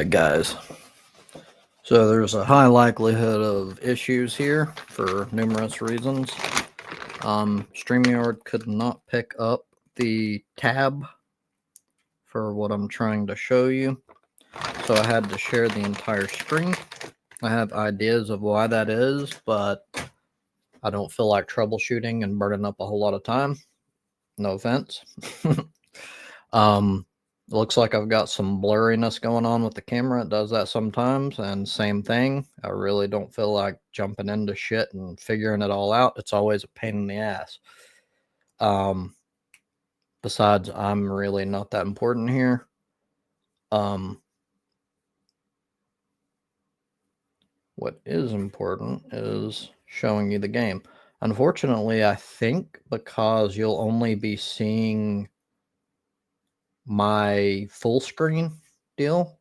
Alright guys, so there's a high likelihood of issues here for numerous reasons. StreamYard could not pick up the tab for what I'm trying to show you, so I had to share the entire screen. I have ideas of why that is, but I don't feel like troubleshooting and burning up a whole lot of time. No offense. Looks like I've got some blurriness going on with the camera. It does that sometimes, and same thing. I really don't feel like jumping into shit and figuring it all out. It's always a pain in the ass. Besides, I'm really not that important here. What is important is showing you the game. Unfortunately, I think because you'll only be seeing my full screen deal,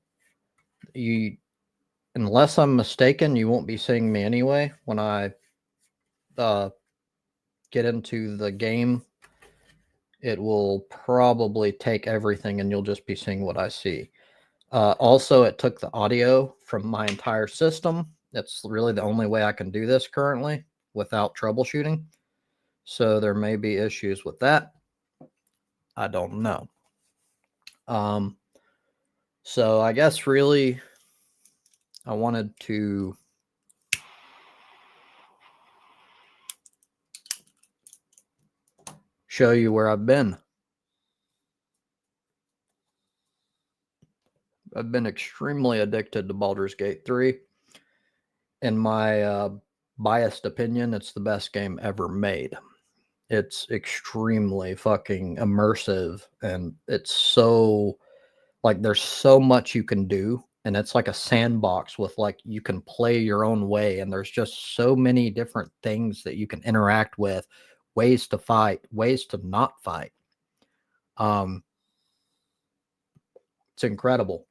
unless I'm mistaken, you won't be seeing me anyway when I get into the game. It will probably take everything and you'll just be seeing what I see. Also, it took the audio from my entire system. That's really the only way I can do this currently without troubleshooting. So there may be issues with that. I don't know. So I guess really I wanted to show you where I've been. I've been extremely addicted to Baldur's Gate 3. In my biased opinion, it's the best game ever made. It's extremely fucking immersive, and it's so, like, there's so much you can do, and it's like a sandbox with, like, you can play your own way, and there's just so many different things that you can interact with, ways to fight, ways to not fight. It's incredible.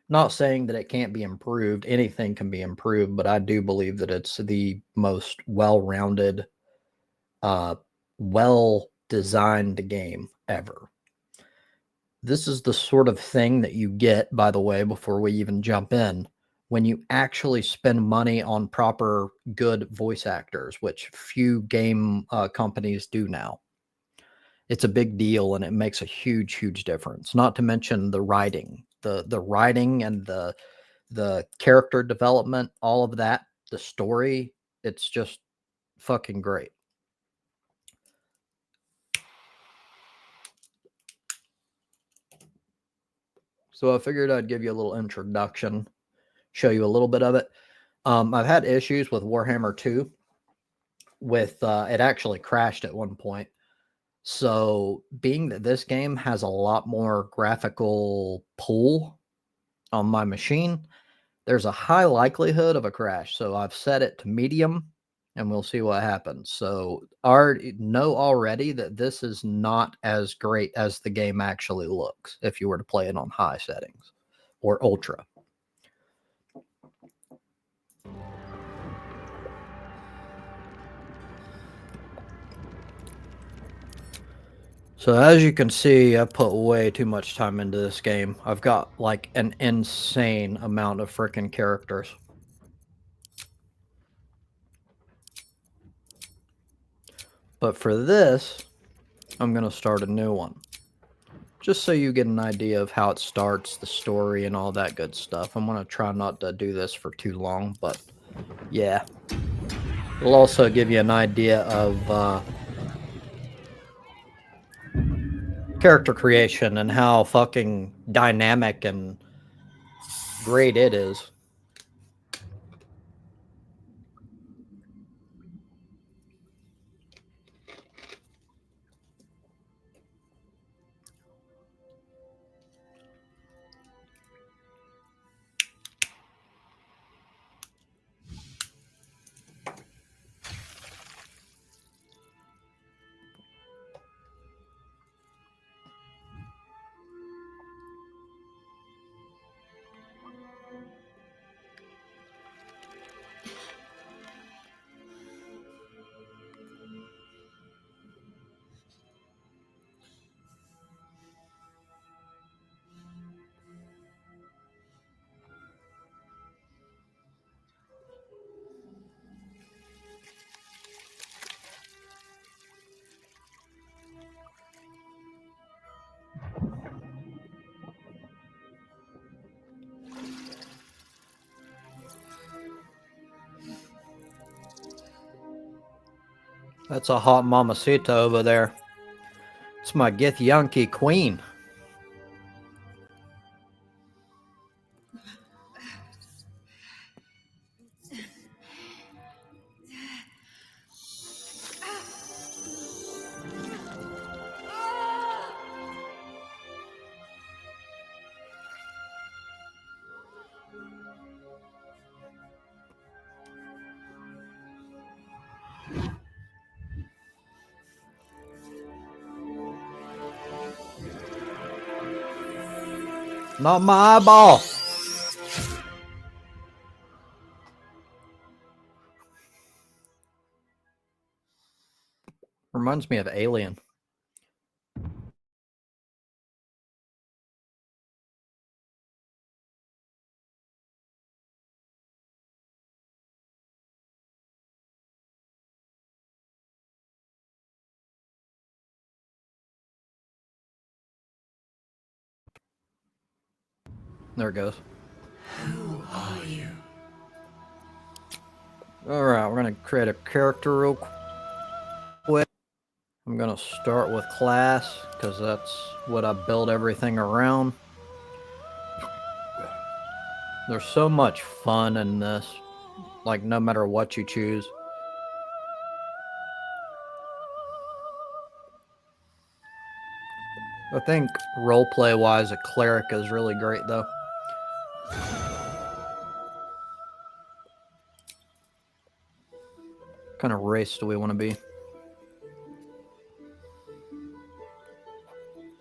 Not saying that it can't be improved. Anything can be improved, but I do believe that it's the most well-rounded, well-designed game ever. This is the sort of thing that you get, by the way, before we even jump in, when you actually spend money on proper, good voice actors, which few game companies do now. It's a big deal, and it makes a huge, huge difference. Not to mention the writing, the writing and the character development, all of that, the story. It's just fucking great. So I figured I'd give you a little introduction, show you a little bit of it. I've had issues with Warhammer 2 with it actually crashed at one point. So being that this game has a lot more graphical pull on my machine, there's a high likelihood of a crash. So I've set it to medium and we'll see what happens. So know already that this is not as great as the game actually looks if you were to play it on high settings or ultra. So as you can see, I put way too much time into this game. I've got like an insane amount of freaking characters. But for this, I'm going to start a new one. Just so you get an idea of how it starts, the story, and all that good stuff. I'm going to try not to do this for too long, but yeah. It'll also give you an idea of character creation and how fucking dynamic and great it is. That's a hot mamacita over there. It's my Githyanki queen. Not my eyeball. Reminds me of Alien. There it goes. Who are you? Alright, we're going to create a character real quick. I'm going to start with class, because that's what I build everything around. There's so much fun in this, like no matter what you choose. I think roleplay wise, a cleric is really great though. What kind of race do we want to be?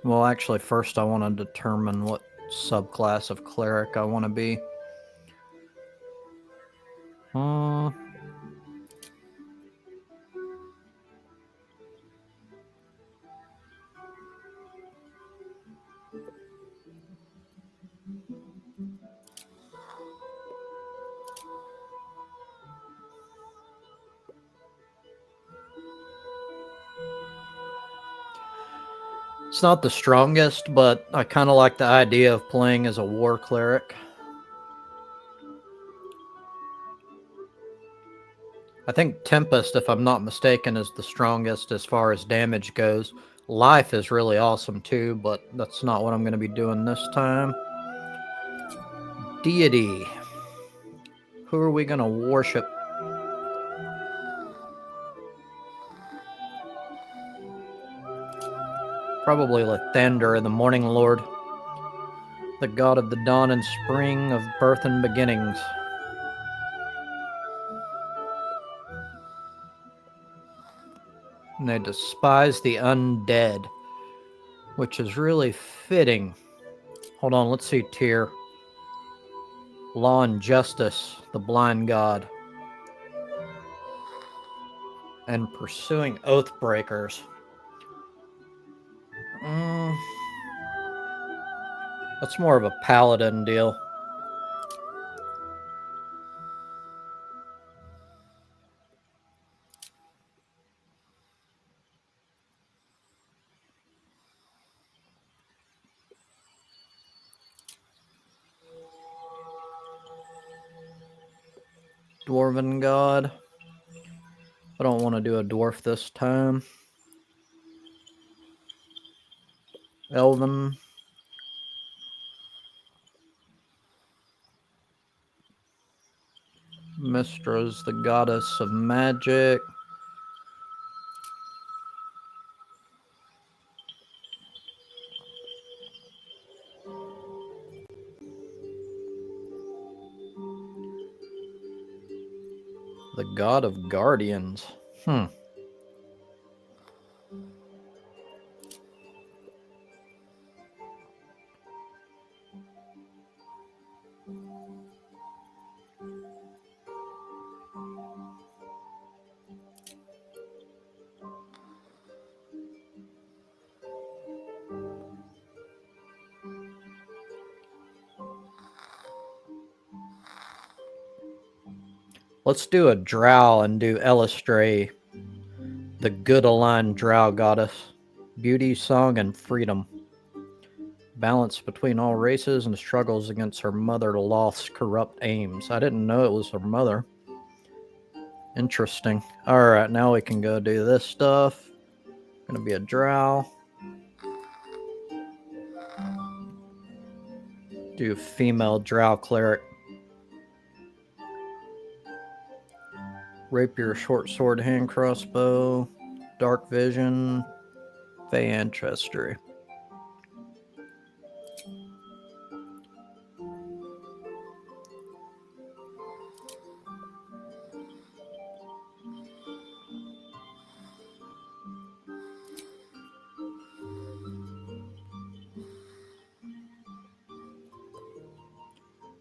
Well, actually, first I want to determine what subclass of cleric I want to be. It's not the strongest, but I kind of like the idea of playing as a war cleric. I think Tempest, if I'm not mistaken, is the strongest as far as damage goes. Life is really awesome too, but that's not what I'm going to be doing this time. Deity. Who are we going to worship? Probably Lathander, the Morning Lord, the god of the dawn and spring, of birth and beginnings. And they despise the undead, which is really fitting. Hold on, let's see tier. Law and justice, the blind god. And pursuing oathbreakers. That's more of a paladin deal. Dwarven god. I don't want to do a dwarf this time. Elven. Mistra's the goddess of magic. The god of guardians. Let's do a drow and do Elistray, the good aligned drow goddess. Beauty, song, and freedom. Balance between all races and struggles against her mother Loth's corrupt aims. I didn't know it was her mother. Interesting. All right, now we can go do this stuff. Gonna be a drow. Do female drow cleric. Rapier, short sword, hand crossbow, dark vision, fey ancestry.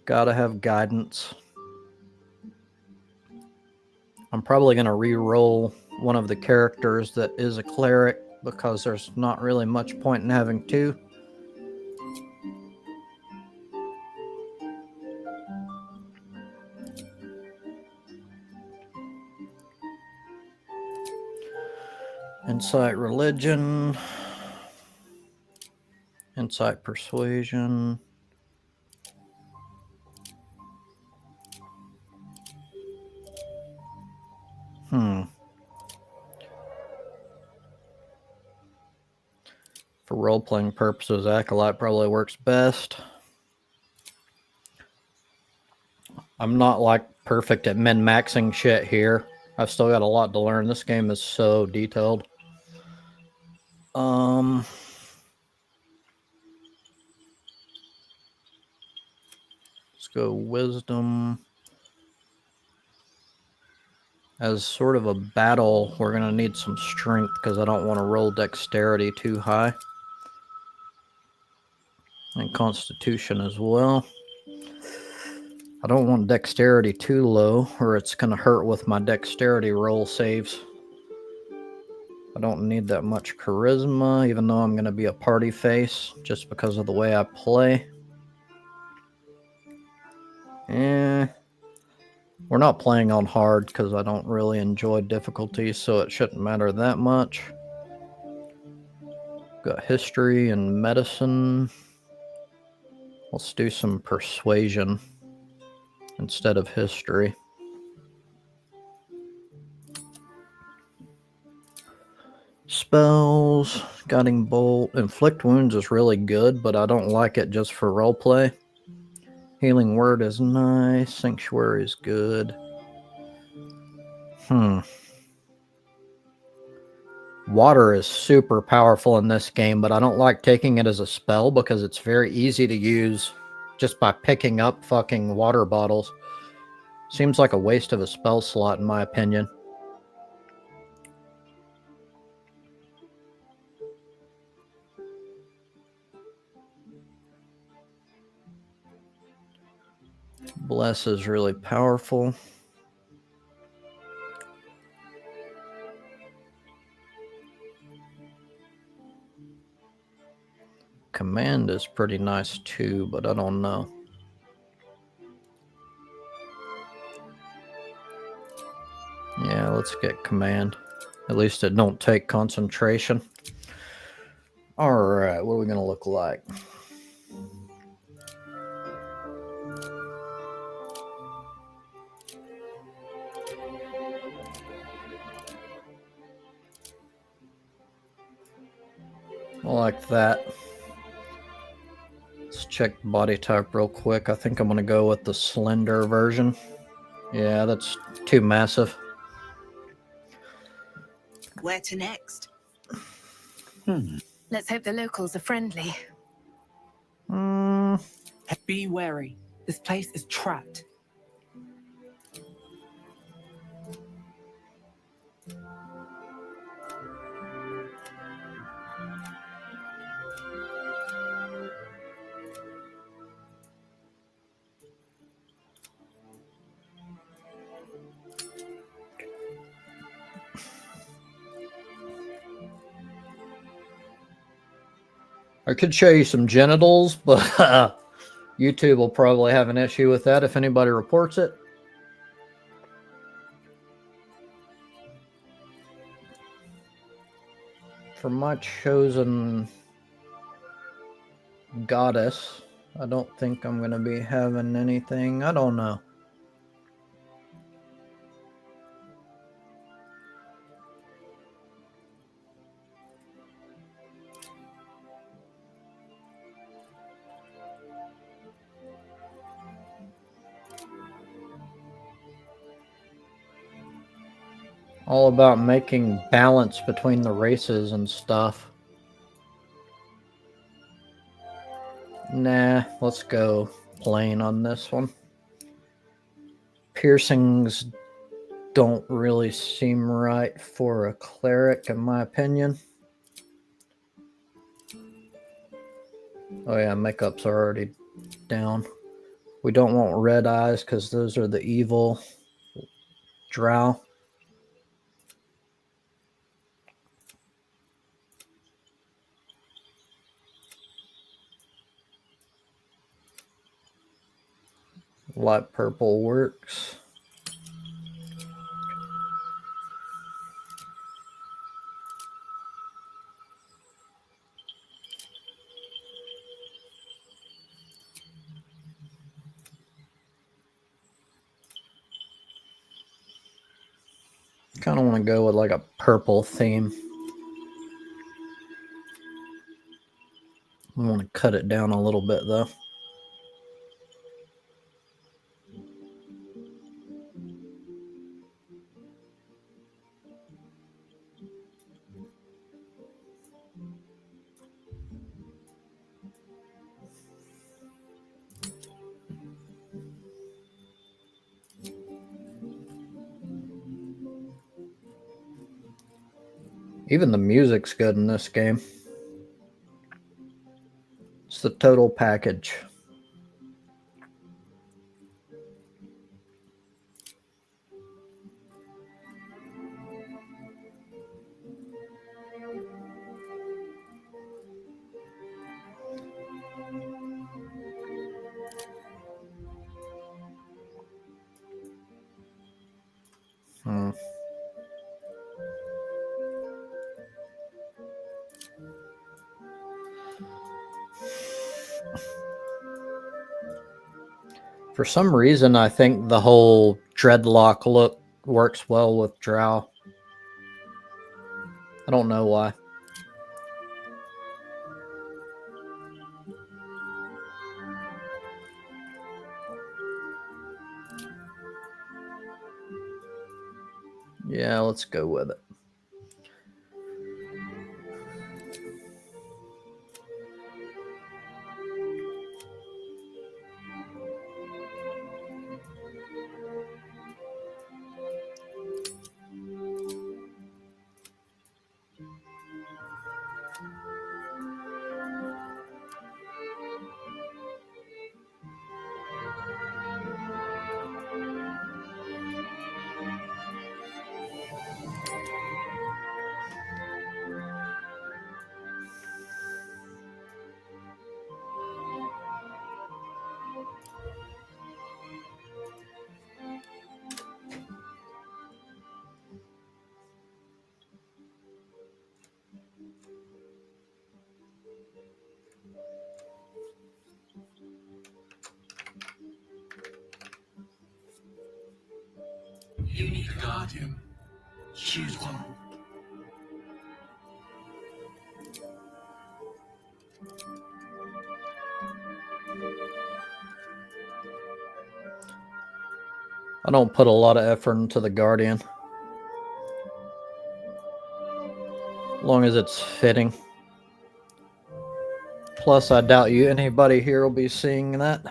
Gotta have guidance. I'm probably going to re-roll one of the characters that is a cleric because there's not really much point in having two. Insight religion. Insight persuasion. For role-playing purposes, Acolyte probably works best. I'm not like perfect at min-maxing shit here. I've still got a lot to learn. This game is so detailed. Let's go wisdom. As sort of a battle, we're going to need some strength because I don't want to roll dexterity too high. And constitution as well. I don't want dexterity too low or it's going to hurt with my dexterity roll saves. I don't need that much charisma, even though I'm going to be a party face just because of the way I play. We're not playing on hard because I don't really enjoy difficulty, so it shouldn't matter that much. Got history and medicine. Let's do some persuasion instead of history. Spells, Guiding Bolt. Inflict Wounds is really good, but I don't like it just for roleplay. Healing Word is nice. Sanctuary is good. Water is super powerful in this game, but I don't like taking it as a spell because it's very easy to use just by picking up fucking water bottles. Seems like a waste of a spell slot in my opinion. Bless is really powerful. Command is pretty nice too, but I don't know. Yeah, let's get command. At least it don't take concentration. Alright, what are we going to look like? Like that. Let's check body type real quick. I think I'm going to go with the slender version. Yeah, that's too massive. Where to next? Let's hope the locals are friendly. Be wary. This place is trapped. I could show you some genitals, but YouTube will probably have an issue with that if anybody reports it. For my chosen goddess, I don't think I'm going to be having anything. I don't know. All about making balance between the races and stuff. Nah, let's go plain on this one. Piercings don't really seem right for a cleric, in my opinion. Oh yeah, makeup's already down. We don't want red eyes because those are the evil drow. Light purple works. Kind of want to go with like a purple theme. I want to cut it down a little bit though. Even the music's good in this game. It's the total package. For some reason, I think the whole dreadlock look works well with drow. I don't know why. Yeah, let's go with it. You need a guardian. Choose one. I don't put a lot of effort into the Guardian. As long as it's fitting. Plus, I doubt anybody here will be seeing that.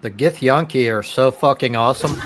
The Githyanki are so fucking awesome.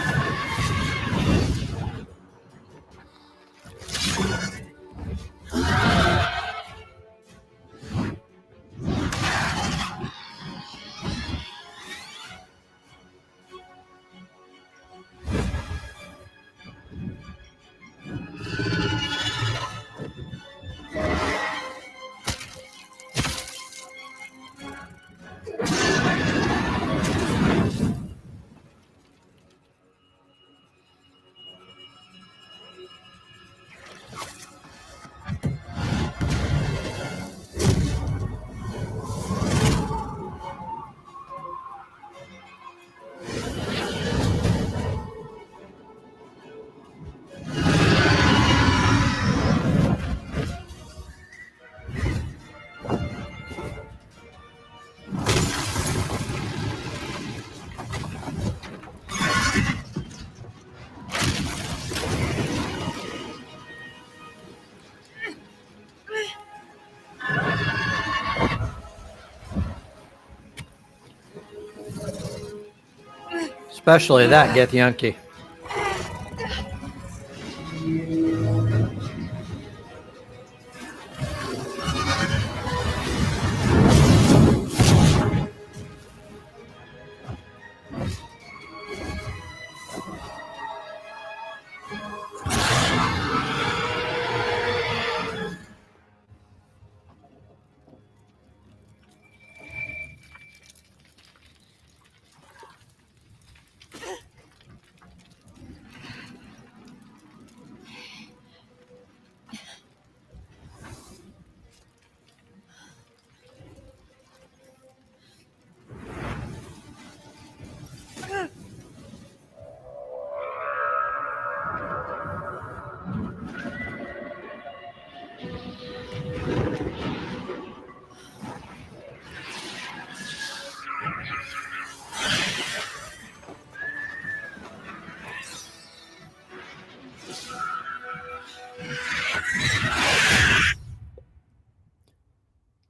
Especially that Githyanki.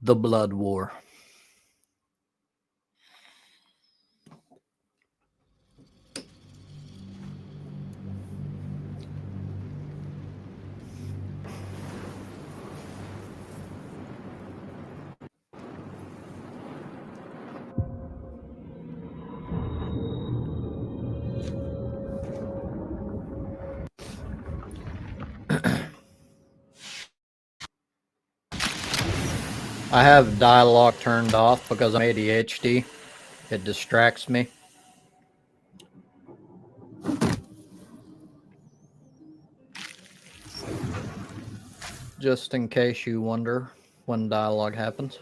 The Blood War. I have dialogue turned off because I'm ADHD. It distracts me. Just in case you wonder when dialogue happens.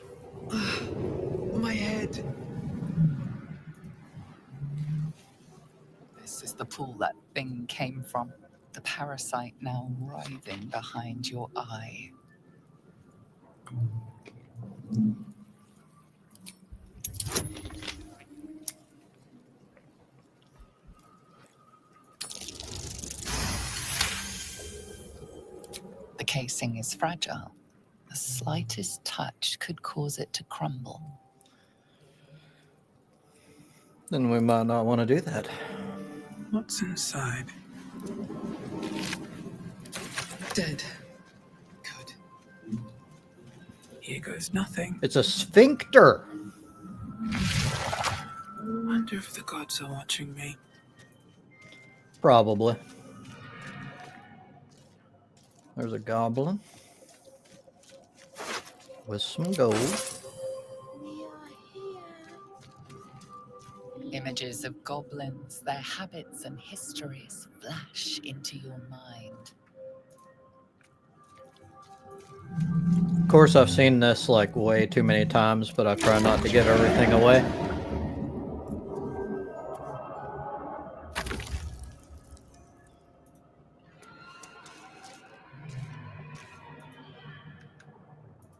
My head. This is the pool that thing came from. The parasite now writhing behind your eye. The casing is fragile. The slightest touch could cause it to crumble. Then we might not want to do that. What's inside? Dead. Good. Here goes nothing. It's a sphincter. Wonder if the gods are watching me. Probably. There's a goblin with some gold. Images of goblins, their habits and histories flash into your mind. Of course, I've seen this like way too many times, but I try not to give everything away.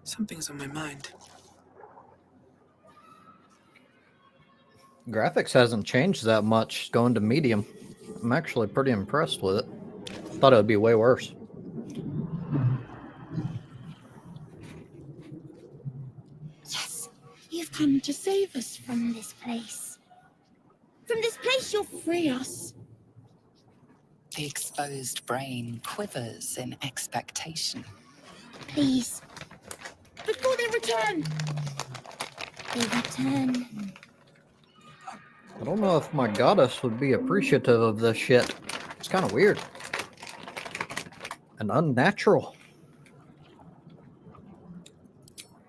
Something's on my mind. Graphics hasn't changed that much going to medium. I'm actually pretty impressed with it. Thought it would be way worse. Yes, you've come to save us from this place. from this place, you'll free us. The exposed brain quivers in expectation. Please. Before they return. They return. I don't know if my goddess would be appreciative of this shit. It's kind of weird. And unnatural.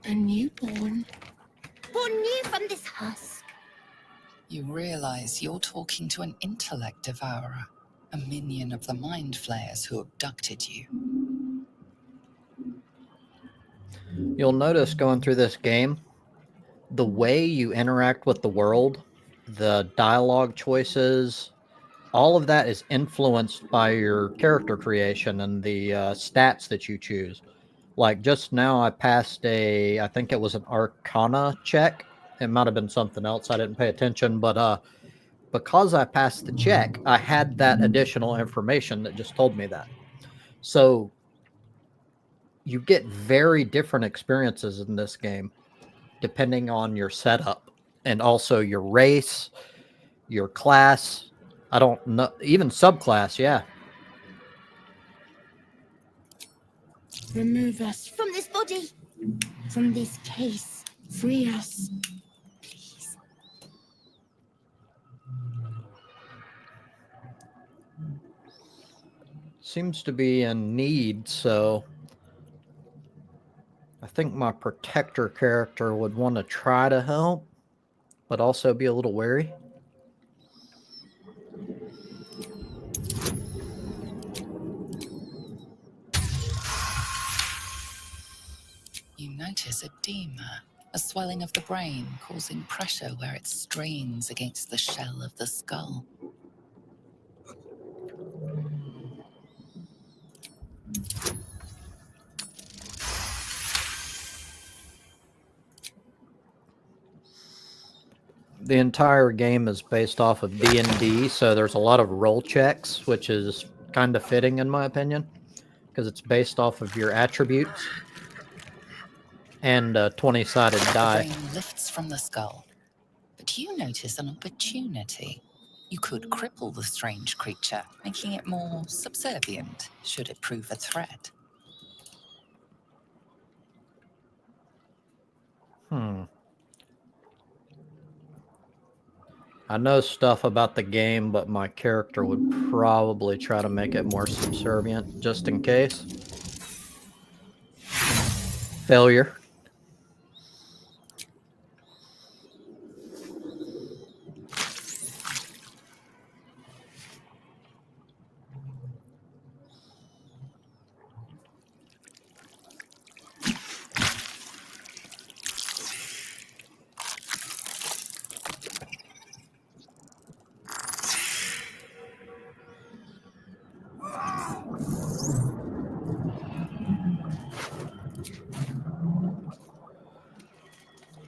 A newborn. Born new from this husk. You realize you're talking to an intellect devourer, a minion of the mind flayers who abducted you. You'll notice going through this game, the way you interact with the world, the dialogue choices, all of that is influenced by your character creation and the stats that you choose. Like just now, I passed I think it was an Arcana check. It might have been something else. I didn't pay attention, but because I passed the check, I had that additional information that just told me that. So you get very different experiences in this game depending on your setup and also your race, your class. I don't know, even subclass, yeah. Remove us from this body. From this case. Free us. Please. Seems to be in need, so I think my protector character would want to try to help, but also be a little wary. You notice edema, a swelling of the brain causing pressure where it strains against the shell of the skull. The entire game is based off of D&D, so there's a lot of roll checks, which is kind of fitting in my opinion, because it's based off of your attributes and a 20-sided The die. brain lifts from the skull, but you notice an opportunity. You could cripple the strange creature, making it more subservient should it prove a threat. I know stuff about the game, but my character would probably try to make it more subservient, just in case. Failure.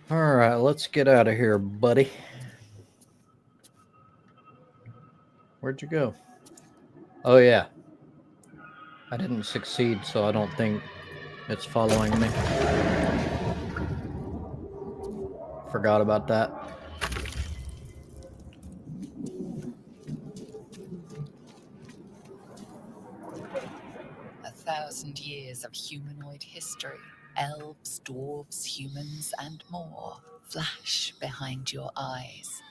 All right, let's get out of here, buddy. Where'd you go? Oh, yeah. I didn't succeed, so I don't think it's following me. Forgot about that. A 1,000 years of humanoid history, elves, dwarves, humans, and more flash behind your eyes.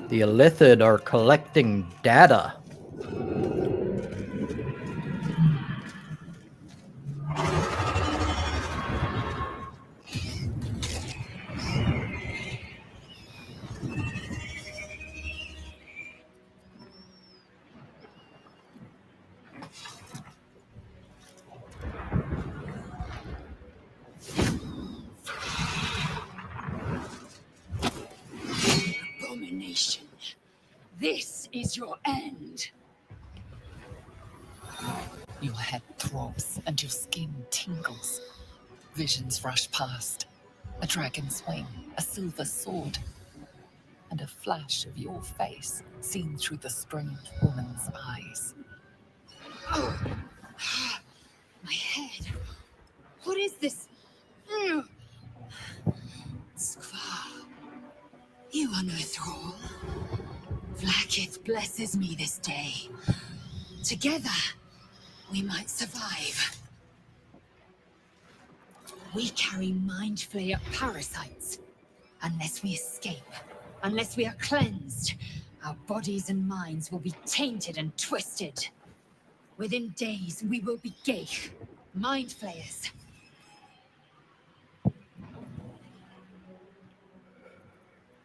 The Illithid are collecting data. Abomination. This is your end. Your head throbs and your skin tingles. Visions rush past. A dragon's wing, a silver sword, and a flash of your face seen through the strange woman's eyes. Oh. My head. What is this? Skvar. You blesses me this day. Together, we might survive. We carry mind flayer parasites. Unless we escape, unless we are cleansed, our bodies and minds will be tainted and twisted. Within days, we will be Geich, mind flayers.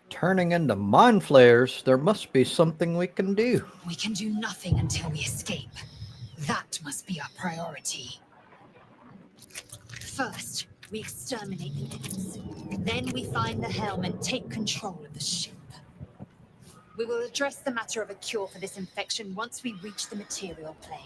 Turning into mind flayers, there must be something we can do. We can do nothing until we escape. That must be our priority. First, we exterminate the imps. Then we find the helm and take control of the ship. We will address the matter of a cure for this infection once we reach the material plane.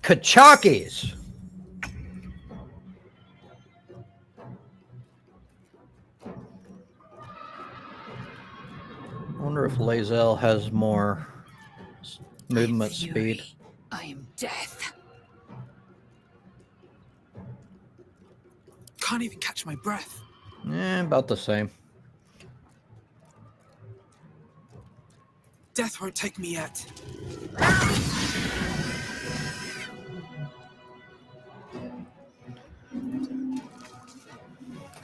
Kachakis! Wonder if Lae'zel has more movement speed. I am death. Can't even catch my breath. About the same. Death won't take me yet.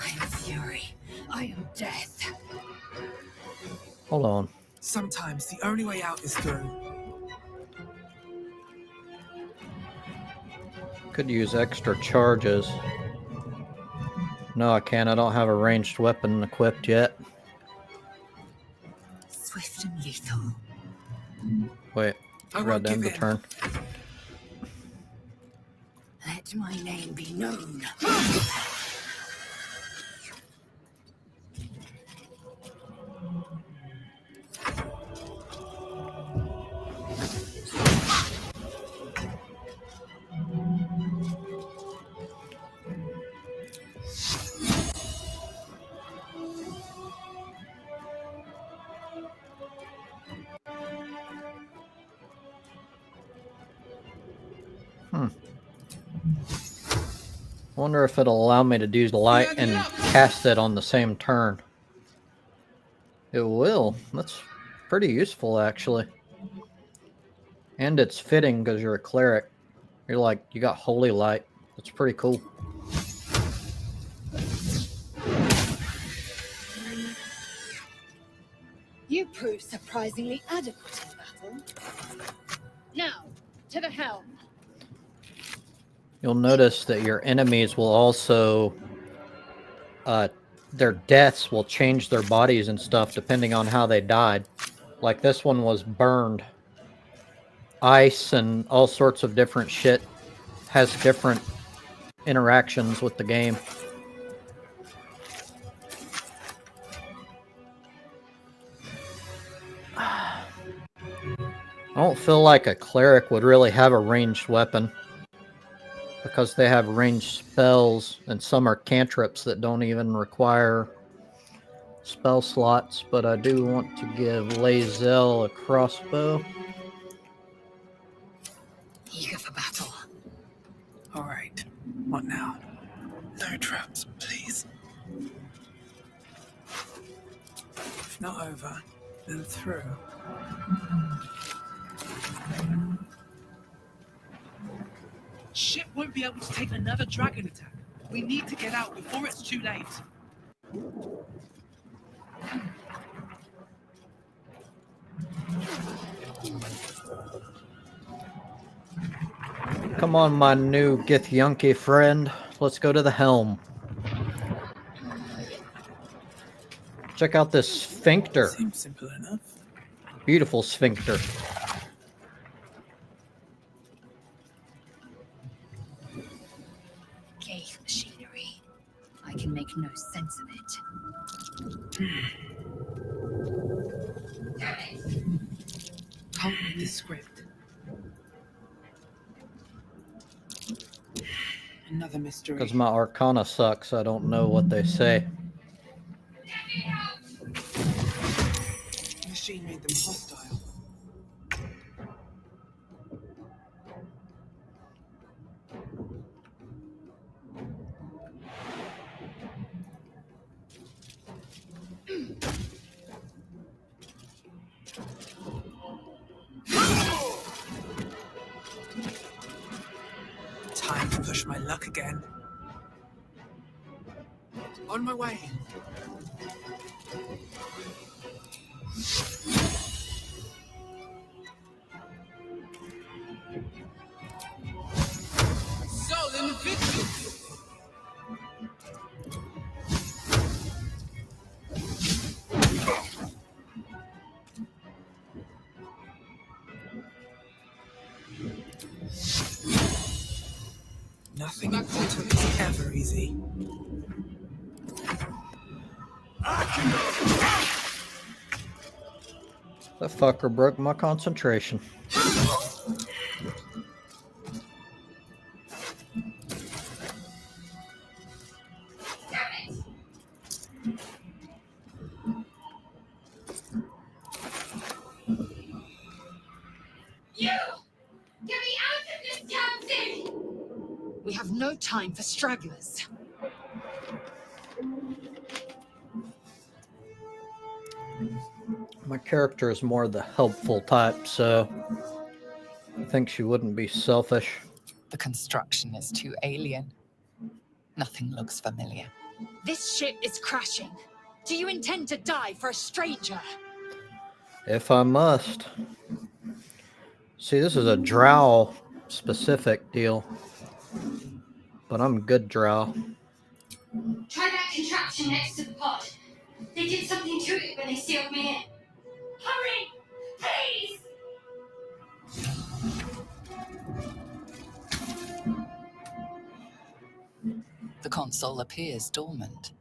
I am fury. I am death. Hold on. Sometimes the only way out is through. Could use extra charges. No, I can't. I don't have a ranged weapon equipped yet. Swift and lethal. Wait, I read won't the end give of in. turn. Let my name be known. Wonder if it'll allow me to do light and cast it on the same turn. It will. That's pretty useful, actually. And it's fitting because you're a cleric. You're like, you got holy light. That's pretty cool. You prove surprisingly adequate in battle. Now, to the helm. You'll notice that your enemies will also, their deaths will change their bodies and stuff depending on how they died. Like this one was burned. Ice and all sorts of different shit has different interactions with the game. I don't feel like a cleric would really have a ranged weapon, because they have ranged spells, and some are cantrips that don't even require spell slots, but I do want to give Lae'zel a crossbow. Eager for battle. All right. What now? No traps, please. If not over, then through. Ship won't be able to take another dragon attack. We need to get out before it's too late. Come on, my new Githyanki friend. Let's go to the helm. Check out this sphincter. Seems simple enough. Beautiful sphincter. Gate machinery. I can make no sense of it. Can't read the script. Another mystery. Because my arcana sucks, I don't know what they say. push my luck again. On my way. Soul in the victory. Nothing important is ever easy. That fucker broke my concentration. You! Get me out of this damn thing! We have no time for stragglers. My character is more the helpful type, so I think she wouldn't be selfish. The construction is too alien. Nothing looks familiar. This ship is crashing. Do you intend to die for a stranger? If I must. See, this is a drow specific deal. But I'm good drow. Try that contraption next to the pod. They did something to it when they sealed me in. Hurry! Please! The console appears dormant.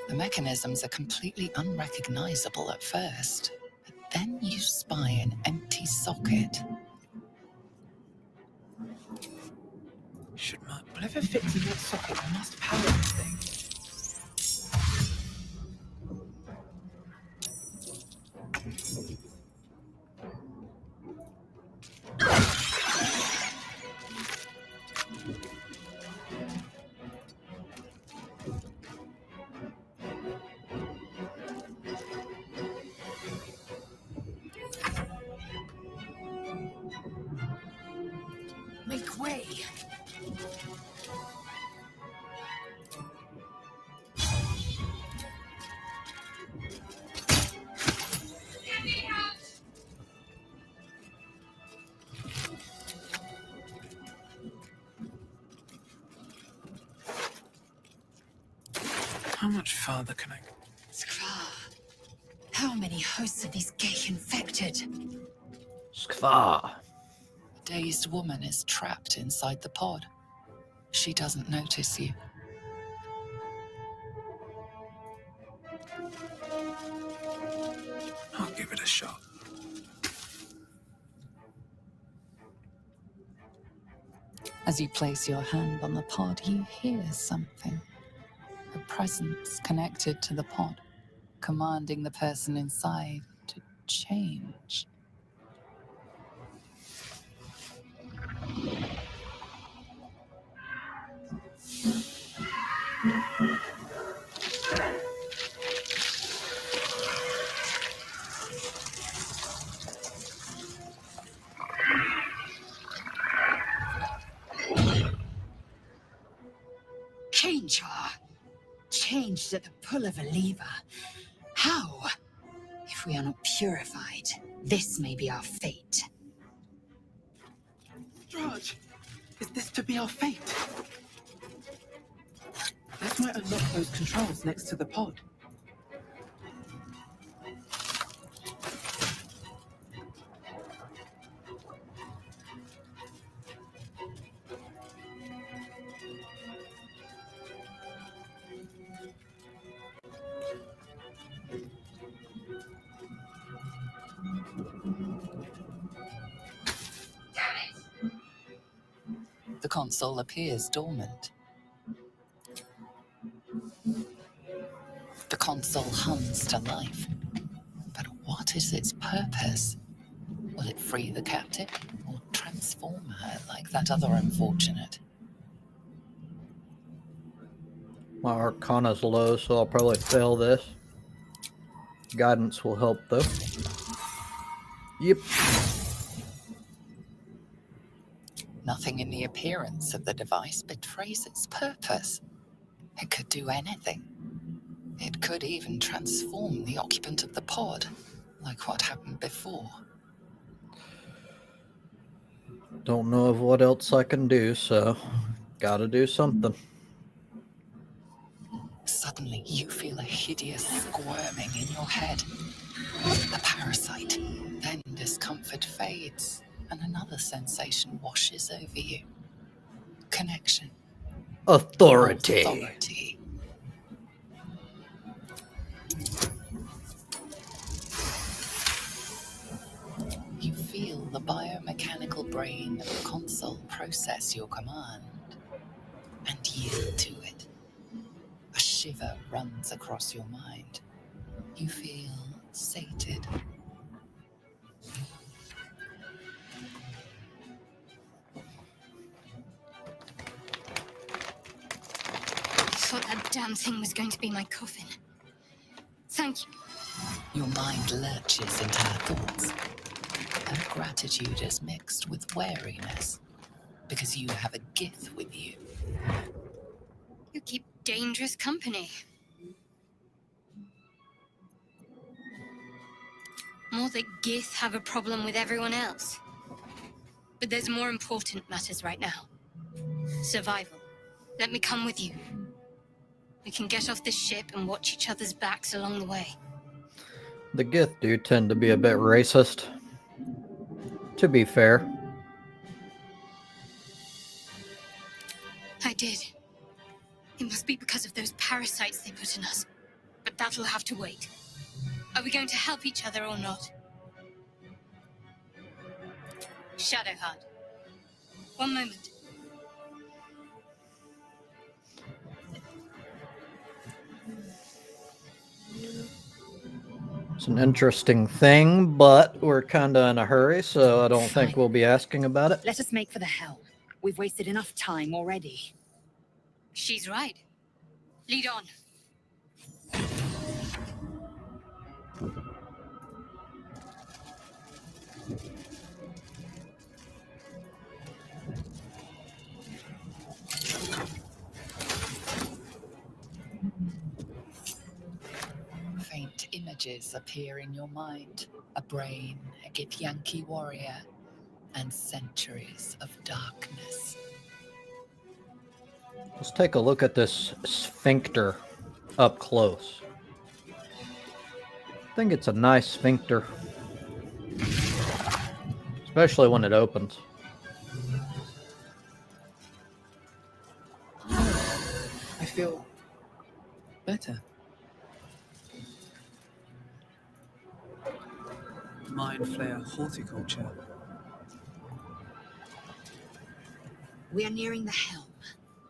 The mechanisms are completely unrecognizable at first, but then you spy an empty socket. Should whatever fits in that socket must power this thing. Make way! How much farther can I go? Skvar. How many hosts of these gay infected? Skva. A dazed woman is trapped inside the pod. She doesn't notice you. I'll give it a shot. As you place your hand on the pod, you hear something. A presence connected to the pod, commanding the person inside to change. Change her. Changed at the pull of a lever. How? If we are not purified, this may be our fate. Drudge, is this to be our fate? This might unlock those controls next to the pod. The console appears dormant. The console hums to life. But what is its purpose? Will it free the captive or transform her like that other unfortunate? My Arcana's low, so I'll probably fail this. Guidance will help, though. Yep. Nothing in the appearance of the device betrays its purpose. It could do anything. It could even transform the occupant of the pod, like what happened before. Don't know of what else I can do, so gotta do something. Suddenly, you feel a hideous squirming in your head. A parasite. Then discomfort fades, and another sensation washes over you. Connection. Authority. You feel the biomechanical brain of the console process your command and yield to it. A shiver runs across your mind. You feel sated. I thought that damn thing was going to be my coffin. Thank you. Your mind lurches into her thoughts. Her gratitude is mixed with wariness, because you have a Gith with you. You keep dangerous company. More that Gith have a problem with everyone else. But there's more important matters right now. Survival. Let me come with you. We can get off this ship and watch each other's backs along the way. The Gith do tend to be a bit racist. To be fair. I did. It must be because of those parasites they put in us. But that'll have to wait. Are we going to help each other or not? Shadowheart. One moment. It's an interesting thing, but we're kind of in a hurry, so I don't think we'll be asking about it. Let us make for the helm. We've wasted enough time already. She's right. Lead on. Faint images appear in your mind. A brain, a Githyanki warrior, and centuries of darkness. Let's take a look at this sphincter up close. I think it's a nice sphincter. Especially when it opens. I feel better. Mind Flayer horticulture. We are nearing the helm.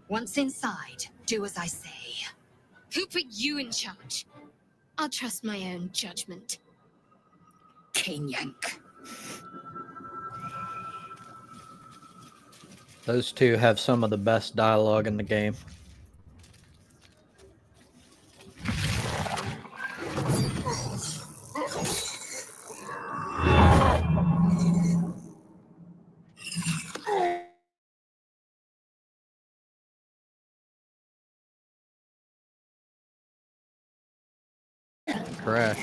Once inside, do as I say. Who put you in charge? I'll trust my own judgment. Yank. Those two have some of the best dialogue in the game. Crash.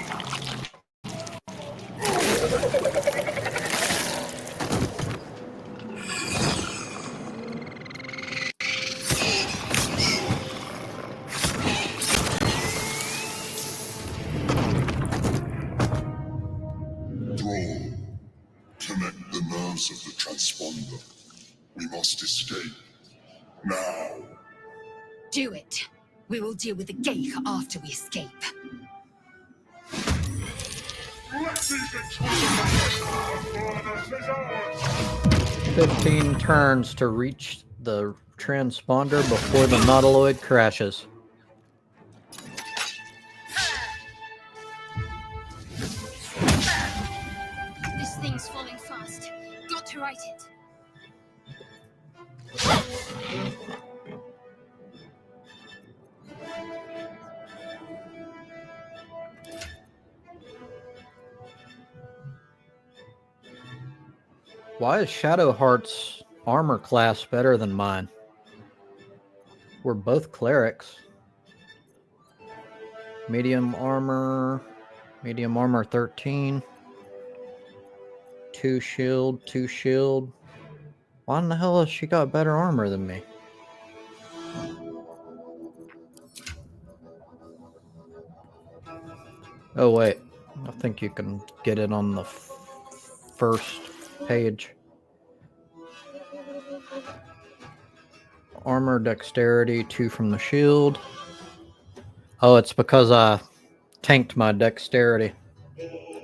Thrall, connect the nerves of the transponder. We must escape. Now. Do it. We will deal with the Geich after we escape. 15 turns to reach the transponder before the nautiloid crashes. This thing's falling fast. Got to right it. Why is Shadowheart's armor class better than mine. We're both clerics. Medium armor 13. 2 shield, 2 shield. Why in the hell has she got better armor than me? Oh wait, I think you can get it on the first page. Armor, dexterity, 2 from the shield. Oh, it's because I tanked my dexterity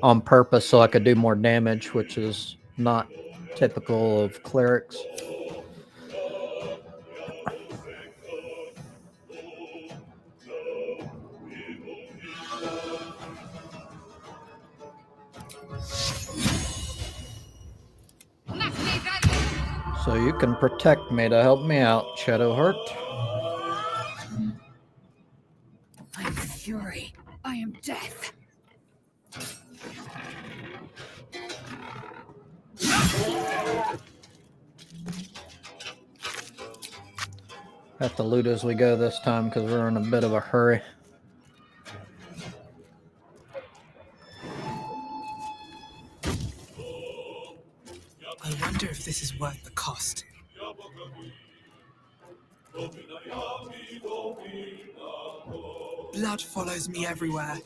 on purpose so I could do more damage, which is not typical of clerics. So you can protect me to help me out, Shadowheart. I am fury. I am death. Have to loot as we go this time because we're in a bit of a hurry. I wonder if this is worth the cost. Blood follows me everywhere.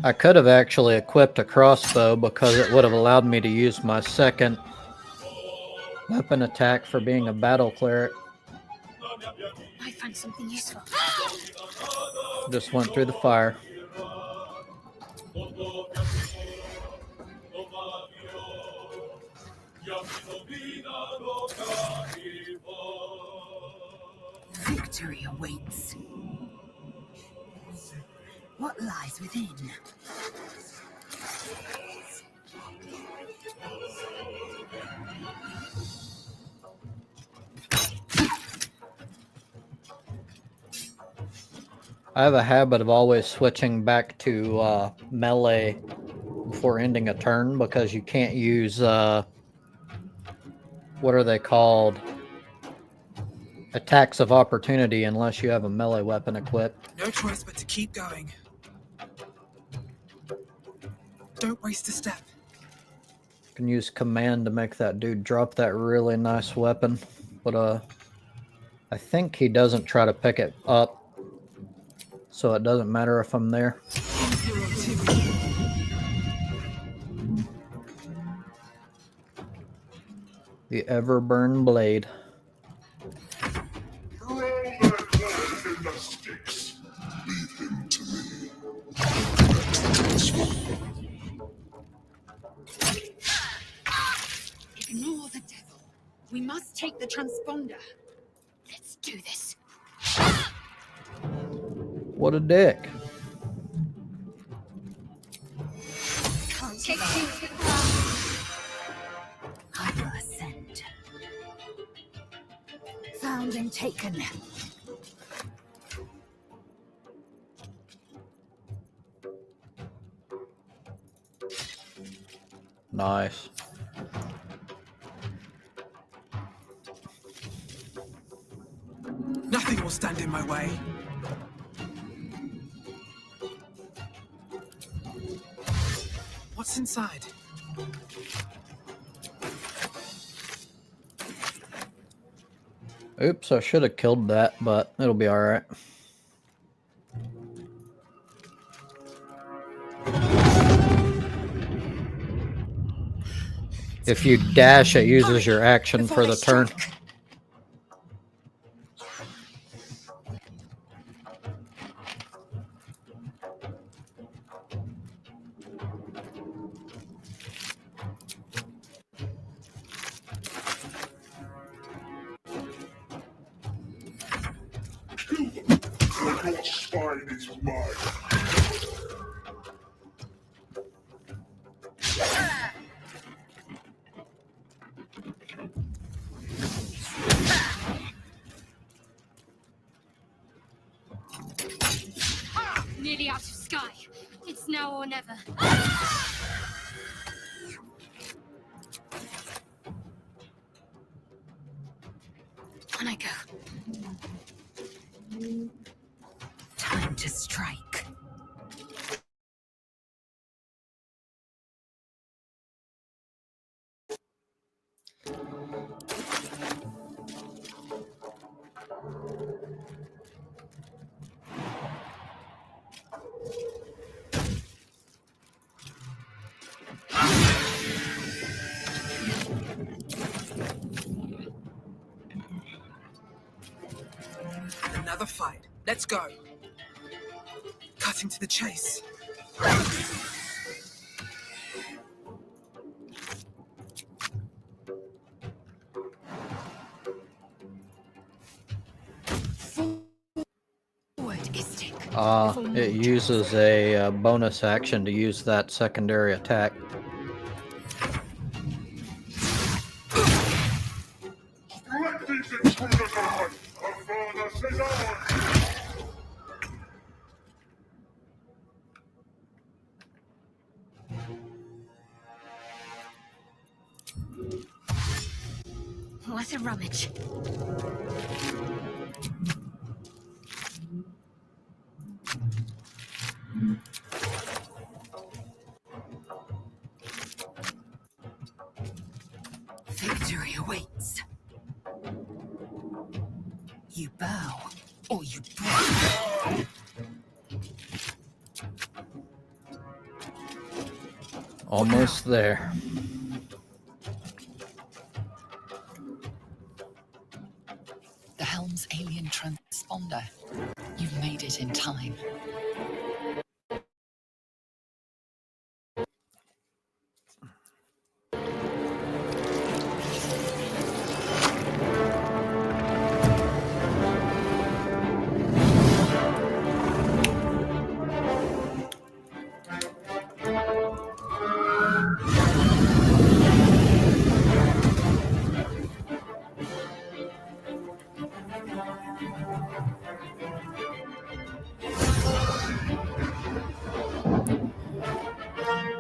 I could have actually equipped a crossbow because it would have allowed me to use my second weapon attack for being a battle cleric. I found something useful. Just went through the fire. Victory awaits. What lies within? I have a habit of always switching back to melee before ending a turn because you can't use, what are they called? Attacks of opportunity unless you have a melee weapon equipped. No choice but to keep going. Don't waste a step. You can use command to make that dude drop that really nice weapon. But I think he doesn't try to pick it up. So it doesn't matter if I'm there. The Everburn Blade. Throw that boy in the sticks. Leave him to me. Ignore the devil. We must take the transponder. Let's do this. What a dick. Take I will ascend. Found and taken. Nice. Nothing will stand in my way. What's inside? Oops, I should have killed that, but it'll be alright. If you dash, it uses your action for the turn. but your spine is mine. Nearly out of sky. It's now or never. On I go. Time to strike. Another fight. Let's go. Cutting to the chase. Forward, Istik. It uses a bonus action to use that secondary attack. Strike these intruders on! A further says I! What a rummage. Victory awaits. You bow, or you break. Almost there. The helm's alien transponder. You've made it in time.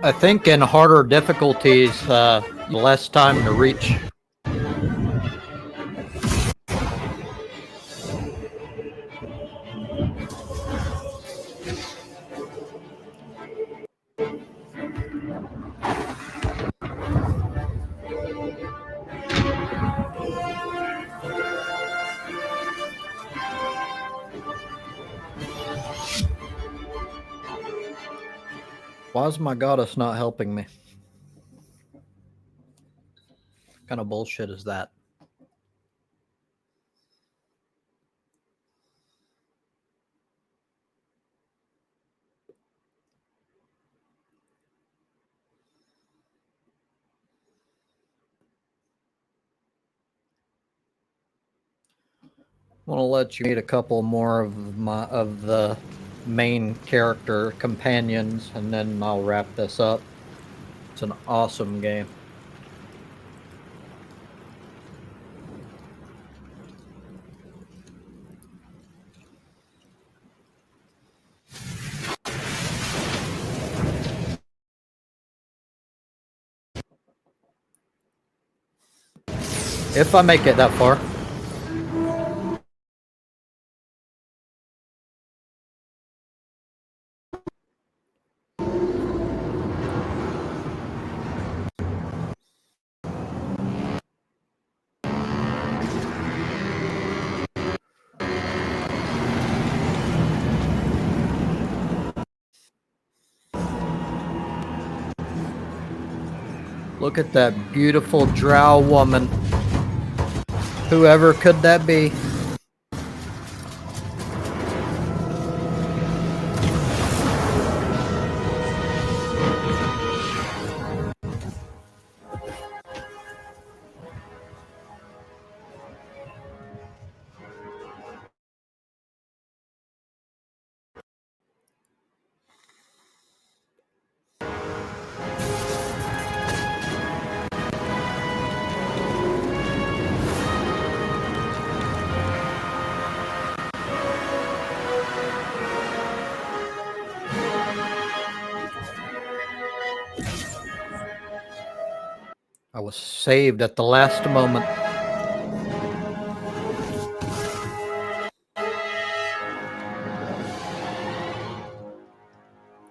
I think in harder difficulties, less time to reach. Why is my goddess not helping me? What kind of bullshit is that? I want to let you meet a couple more of the main character companions, and then I'll wrap this up. It's an awesome game. If I make it that far. Look at that beautiful drow woman. Whoever could that be? was saved at the last moment.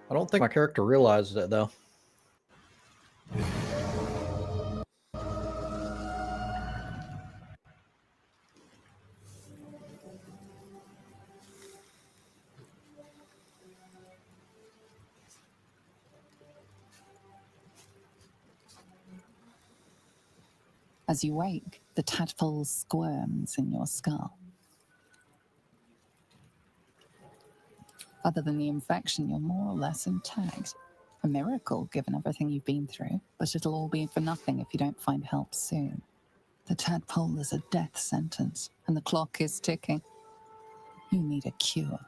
I don't think my character realized it, though. As you wake, the tadpole squirms in your skull. Other than the infection, you're more or less intact. A miracle, given everything you've been through, but it'll all be for nothing if you don't find help soon. The tadpole is a death sentence, and the clock is ticking. You need a cure.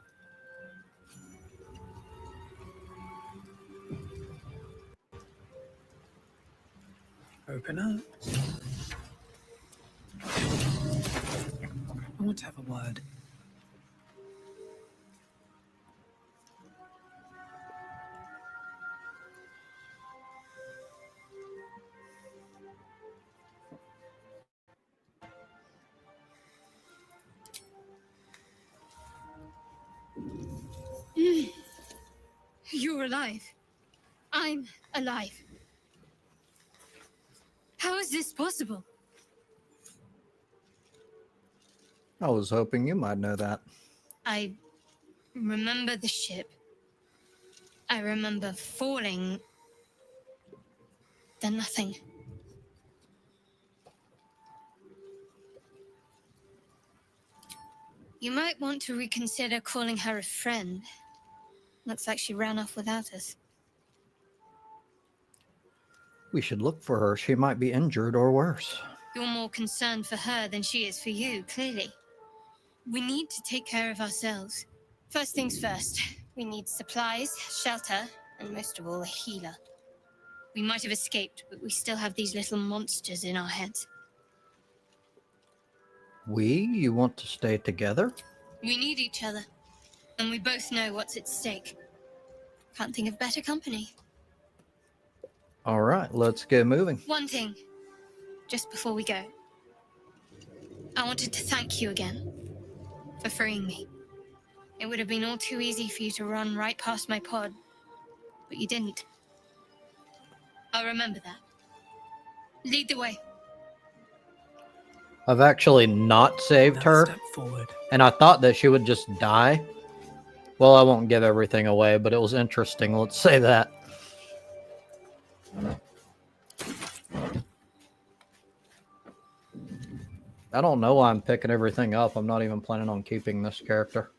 Open up. I want to have a word. You're alive. I'm alive. How is this possible? I was hoping you might know that. I remember the ship. I remember falling. Then nothing. You might want to reconsider calling her a friend. Looks like she ran off without us. We should look for her. She might be injured or worse. You're more concerned for her than she is for you, clearly. We need to take care of ourselves. First things first, we need supplies, shelter, and most of all, a healer. We might have escaped, but we still have these little monsters in our heads. You want to stay together? We need each other, and we both know what's at stake. Can't think of better company. All right, let's get moving. One thing, just before we go. I wanted to thank you again for freeing me. It would have been all too easy for you to run right past my pod, but you didn't. I'll remember that. Lead the way. I've actually not saved her, Step forward. and I thought that she would just die. Well, I won't give everything away, but it was interesting. Let's say that. I don't know why I'm picking everything up. I'm not even planning on keeping this character.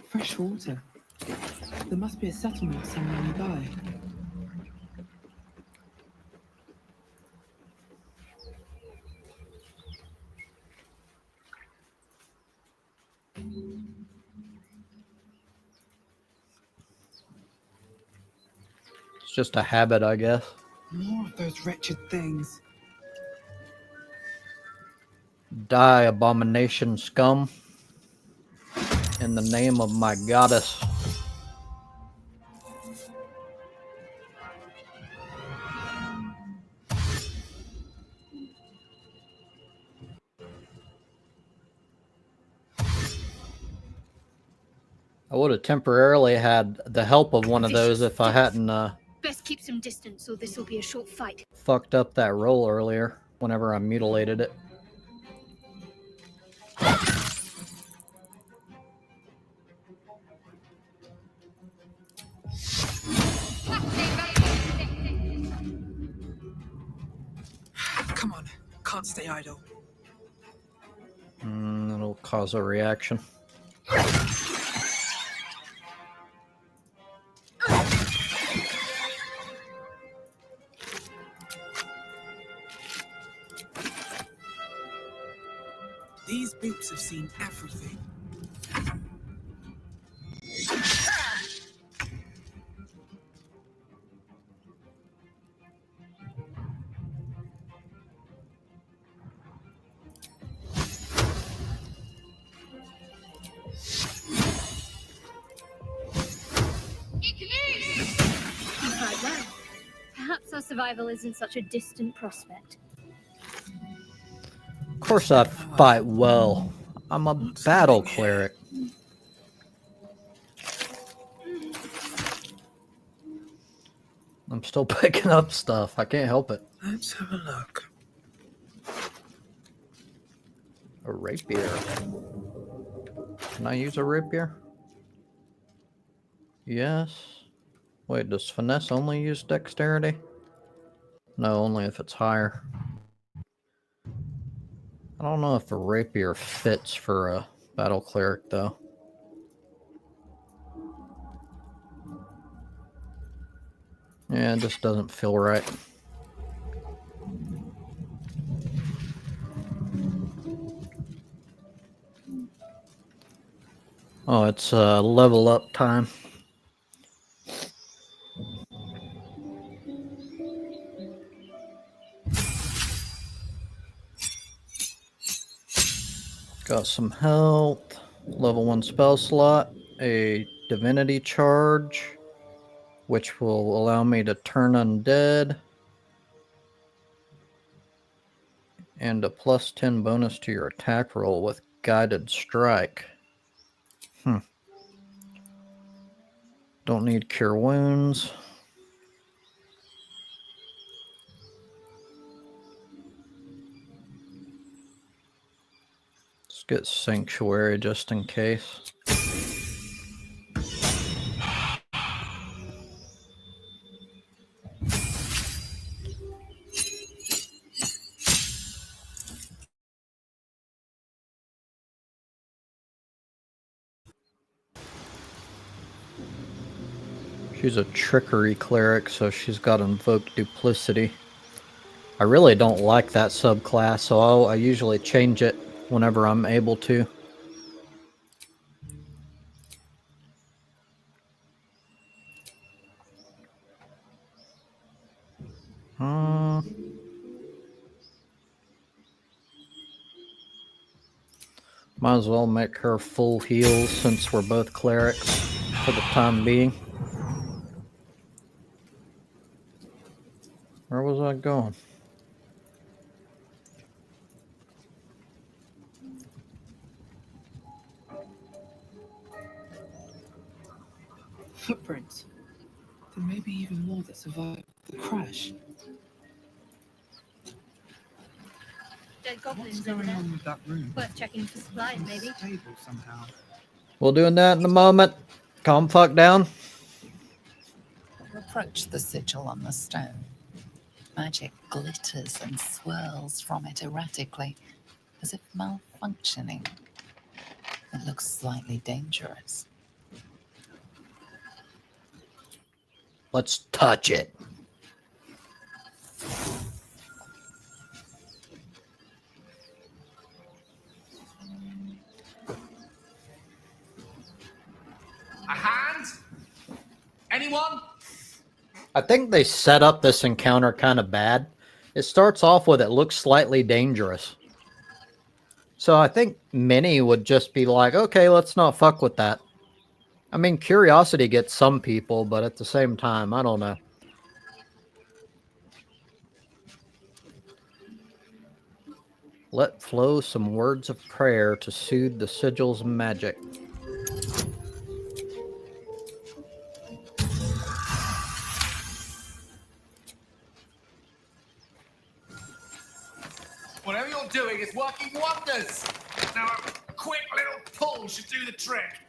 Fresh water. There must be a settlement somewhere nearby. It's just a habit, I guess. More of those wretched things. Die, abomination scum. In the name of my goddess. I would have temporarily had the help of one of those if I hadn't Best keep some distance, or this will be a short fight. fucked up that roll earlier whenever I mutilated it. Come on, can't stay idle. It'll cause a reaction. These boots have seen everything. survival isn't such a distant prospect. Of course I fight well. I'm a battle cleric. I'm still picking up stuff. I can't help it. Let's have a look. A rapier. Can I use a rapier? Yes. Wait, does finesse only use dexterity? No, only if it's higher. I don't know if a rapier fits for a battle cleric, though. Yeah, it just doesn't feel right. Oh, it's level up time. Got some health, level 1 spell slot, a divinity charge, which will allow me to turn undead, and a plus 10 bonus to your attack roll with guided strike. Don't need cure wounds. Let's get sanctuary just in case. She's a trickery cleric, so she's got invoked duplicity. I really don't like that subclass, so I usually change it whenever I'm able to. Might as well make her full heals since we're both clerics for the time being. Where was I going? Footprints. There may be even more that survived the crash. Dead What's goblins over going there. on with that room? Worth checking for supplies, maybe. Stable somehow. We'll doing that in a moment. Calm fuck down. You approach the sigil on the stone. Magic glitters and swirls from it erratically, as if malfunctioning. It looks slightly dangerous. Let's touch it. A hand? Anyone? I think they set up this encounter kind of bad. It starts off with it looks slightly dangerous. So I think many would just be like, okay, let's not fuck with that. I mean, curiosity gets some people, but at the same time, I don't know. Let flow some words of prayer to soothe the sigil's magic. Whatever you're doing is working wonders. Now a quick little pull should do the trick.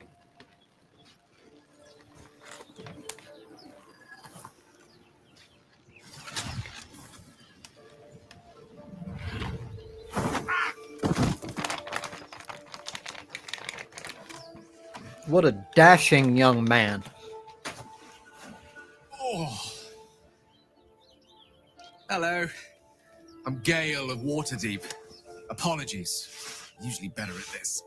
What a dashing young man. Oh. Hello. I'm Gale of Waterdeep. Apologies. Usually better at this.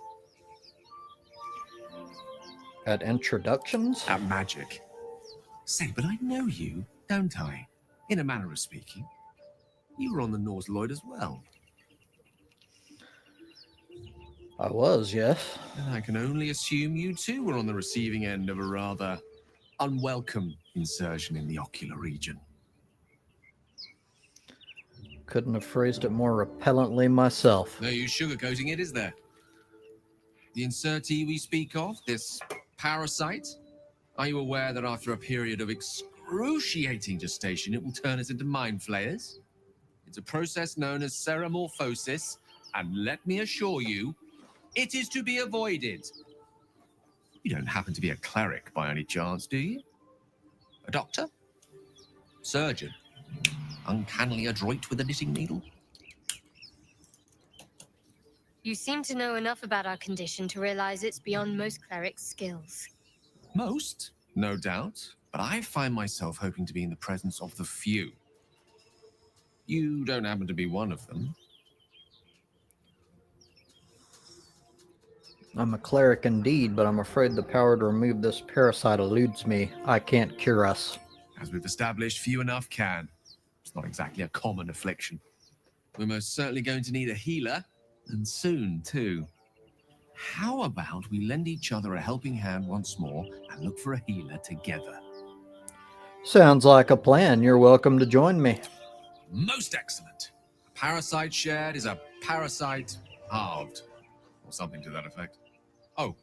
At introductions? At magic. Say, but I know you, don't I? In a manner of speaking. You were on the Norse Lloyd as well. I was, yes. And I can only assume you too were on the receiving end of a rather unwelcome insertion in the ocular region. Couldn't have phrased it more repellently myself. No use sugarcoating it, is there? The insertee we speak of, this parasite, are you aware that after a period of excruciating gestation, it will turn us into mind flayers? It's a process known as ceramorphosis, and let me assure you, it is to be avoided. You don't happen to be a cleric by any chance, do you? A doctor? Surgeon? Uncannily adroit with a knitting needle? You seem to know enough about our condition to realize it's beyond most clerics' skills. Most, no doubt, but I find myself hoping to be in the presence of the few. You don't happen to be one of them. I'm a cleric indeed, but I'm afraid the power to remove this parasite eludes me. I can't cure us. As we've established, few enough can. It's not exactly a common affliction. We're most certainly going to need a healer, and soon, too. How about we lend each other a helping hand once more and look for a healer together? Sounds like a plan. You're welcome to join me. Most excellent. A parasite shared is a parasite halved, or something to that effect. Oh,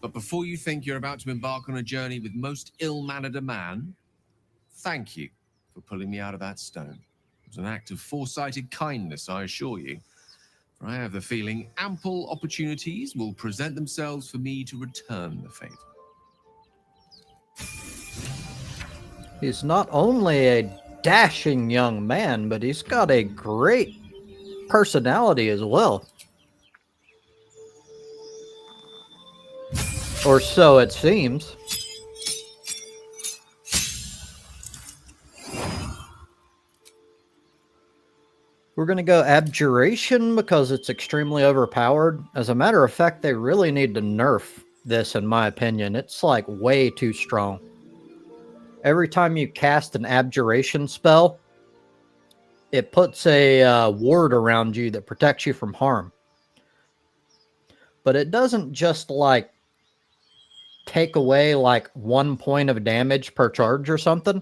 but before you think you're about to embark on a journey with most ill-mannered a man, thank you for pulling me out of that stone. It was an act of foresighted kindness, I assure you. For I have the feeling ample opportunities will present themselves for me to return the favor. He's not only a dashing young man, but he's got a great personality as well. Or so it seems. We're going to go Abjuration because it's extremely overpowered. As a matter of fact, they really need to nerf this, in my opinion. It's like way too strong. Every time you cast an Abjuration spell, it puts a ward around you that protects you from harm. But it doesn't just like take away like 1 point of damage per charge or something.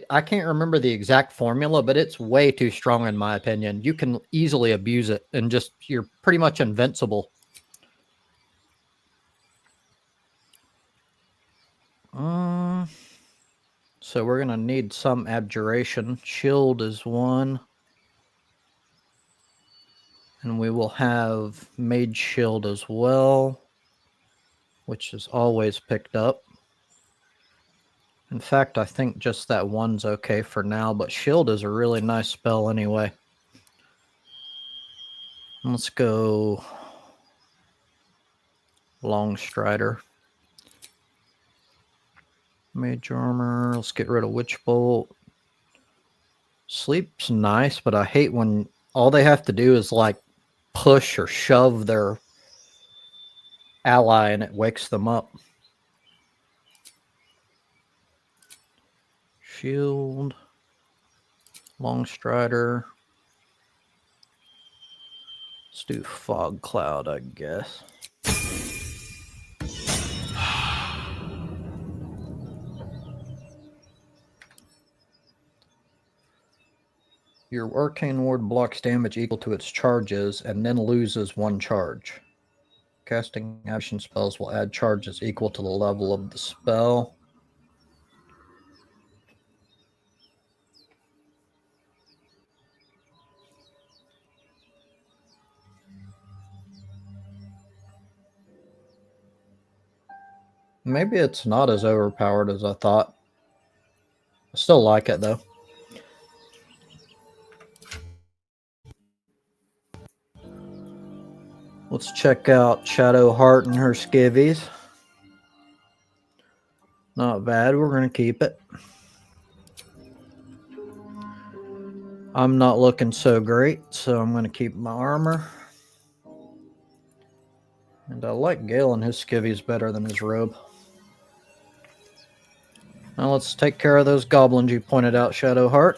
I can't remember the exact formula, but it's way too strong in my opinion. You can easily abuse it and you're pretty much invincible. So we're gonna need some abjuration. Shield is one. And we will have Mage Shield as well, which is always picked up. In fact, I think just that one's okay for now, but Shield is a really nice spell anyway. Let's go Long Strider. Mage Armor. Let's get rid of Witch Bolt. Sleep's nice, but I hate when all they have to do is like push or shove their ally and it wakes them up. Shield. Long Strider. Let's do Fog Cloud, I guess. Your Arcane Ward blocks damage equal to its charges and then loses 1 charge. Casting action spells will add charges equal to the level of the spell. Maybe it's not as overpowered as I thought. I still like it though. Let's check out Shadowheart and her skivvies. Not bad, we're going to keep it. I'm not looking so great, so I'm going to keep my armor. And I like Gale and his skivvies better than his robe. Now let's take care of those goblins you pointed out, Shadowheart.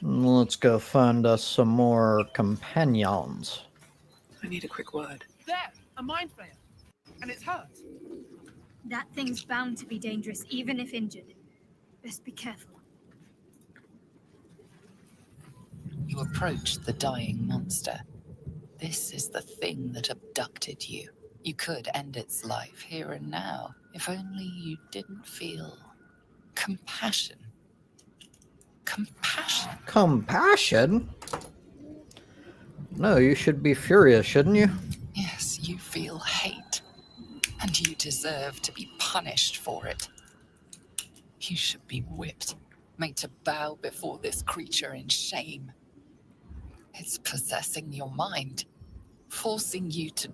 Let's go find us some more companions. I need a quick word. There! A mind flayer! And it's hurt! That thing's bound to be dangerous, even if injured. Best be careful. You approach the dying monster. This is the thing that abducted you. You could end its life here and now, if only you didn't feel compassion. Compassion? Compassion? No, you should be furious, shouldn't you? Yes, you feel hate, and you deserve to be punished for it. You should be whipped, made to bow before this creature in shame. It's possessing your mind, forcing you to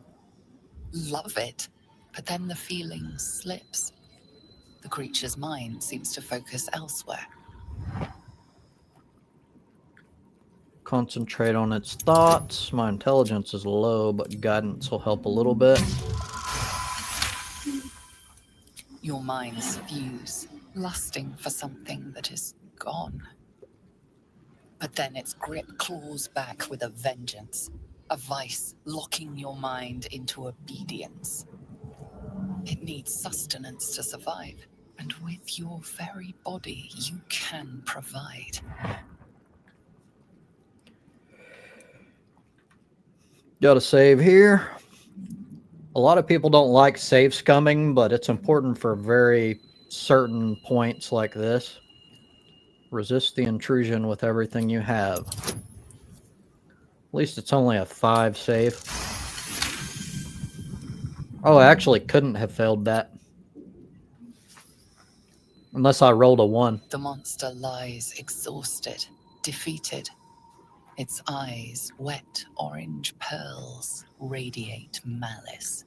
love it, but then the feeling slips. The creature's mind seems to focus elsewhere. Concentrate on its thoughts. My intelligence is low, but guidance will help a little bit. Your minds fuse, lusting for something that is gone. But then its grip claws back with a vengeance, a vice locking your mind into obedience. It needs sustenance to survive, and with your very body, you can provide. Got to save here. A lot of people don't like save scumming, but it's important for very certain points like this. Resist the intrusion with everything you have. At least it's only a 5 save. Oh, I actually couldn't have failed that. Unless I rolled a 1. The monster lies exhausted, defeated. Its eyes, wet orange pearls, radiate malice.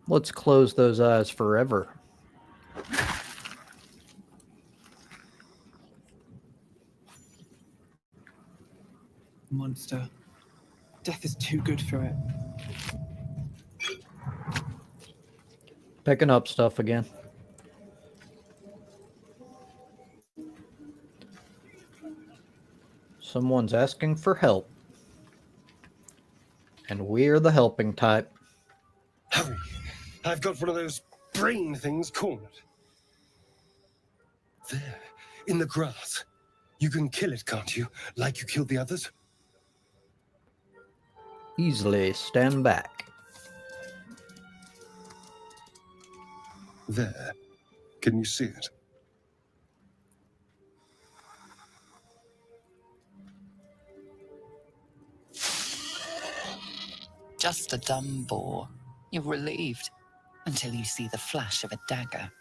Let's close those eyes forever. Monster. Death is too good for it. Picking up stuff again. Someone's asking for help. And we're the helping type. Hurry! I've got one of those brain things cornered. There, in the grass. You can kill it, can't you? Like you killed the others? Easily. Stand back. There. Can you see it? Just a dumb boar. You're relieved until you see the flash of a dagger.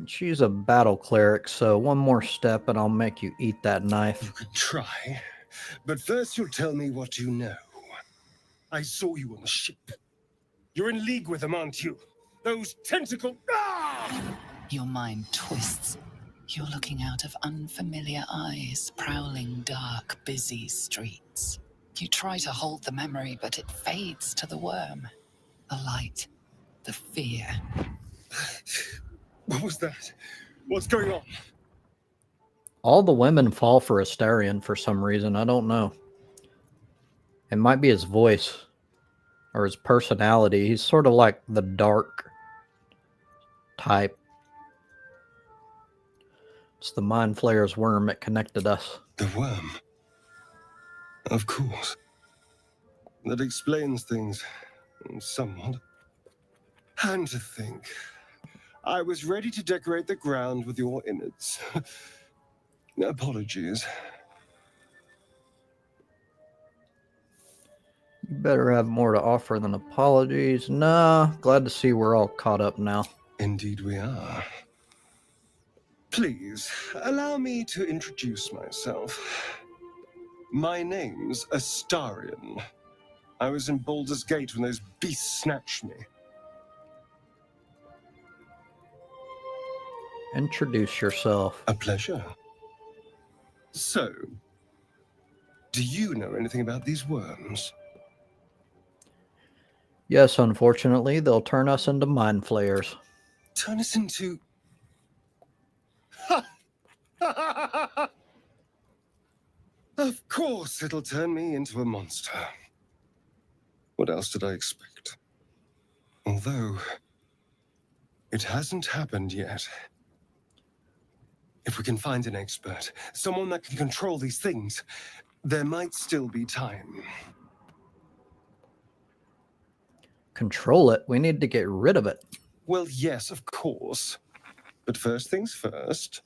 She's a battle cleric, so one more step and I'll make you eat that knife. You could try, but first you'll tell me what you know. I saw you on the ship. You're in league with them, aren't you? Those tentacle... Ah! Your mind twists. You're looking out of unfamiliar eyes, prowling dark, busy streets. You try to hold the memory, but it fades to the worm. The light, the fear. What was that? What's going on? All the women fall for Astarion for some reason. I don't know. It might be his voice or his personality. He's sort of like the dark type. It's the Mind Flayer's worm that connected us. The worm? Of course. That explains things somewhat. And to think, I was ready to decorate the ground with your innards. Apologies. You better have more to offer than apologies. Nah, glad to see we're all caught up now. Indeed we are. Please, allow me to introduce myself. My name's Astarion. I was in Baldur's Gate when those beasts snatched me. Introduce yourself. A pleasure. So, do you know anything about these worms? Yes, unfortunately, they'll turn us into Mind Flayers. Turn us into... Ha! course it'll turn me into a monster. What else did I expect? Although, it hasn't happened yet. If we can find an expert, someone that can control these things, there might still be time. Control it? We need to get rid of it. Well, yes, of course. But first things first.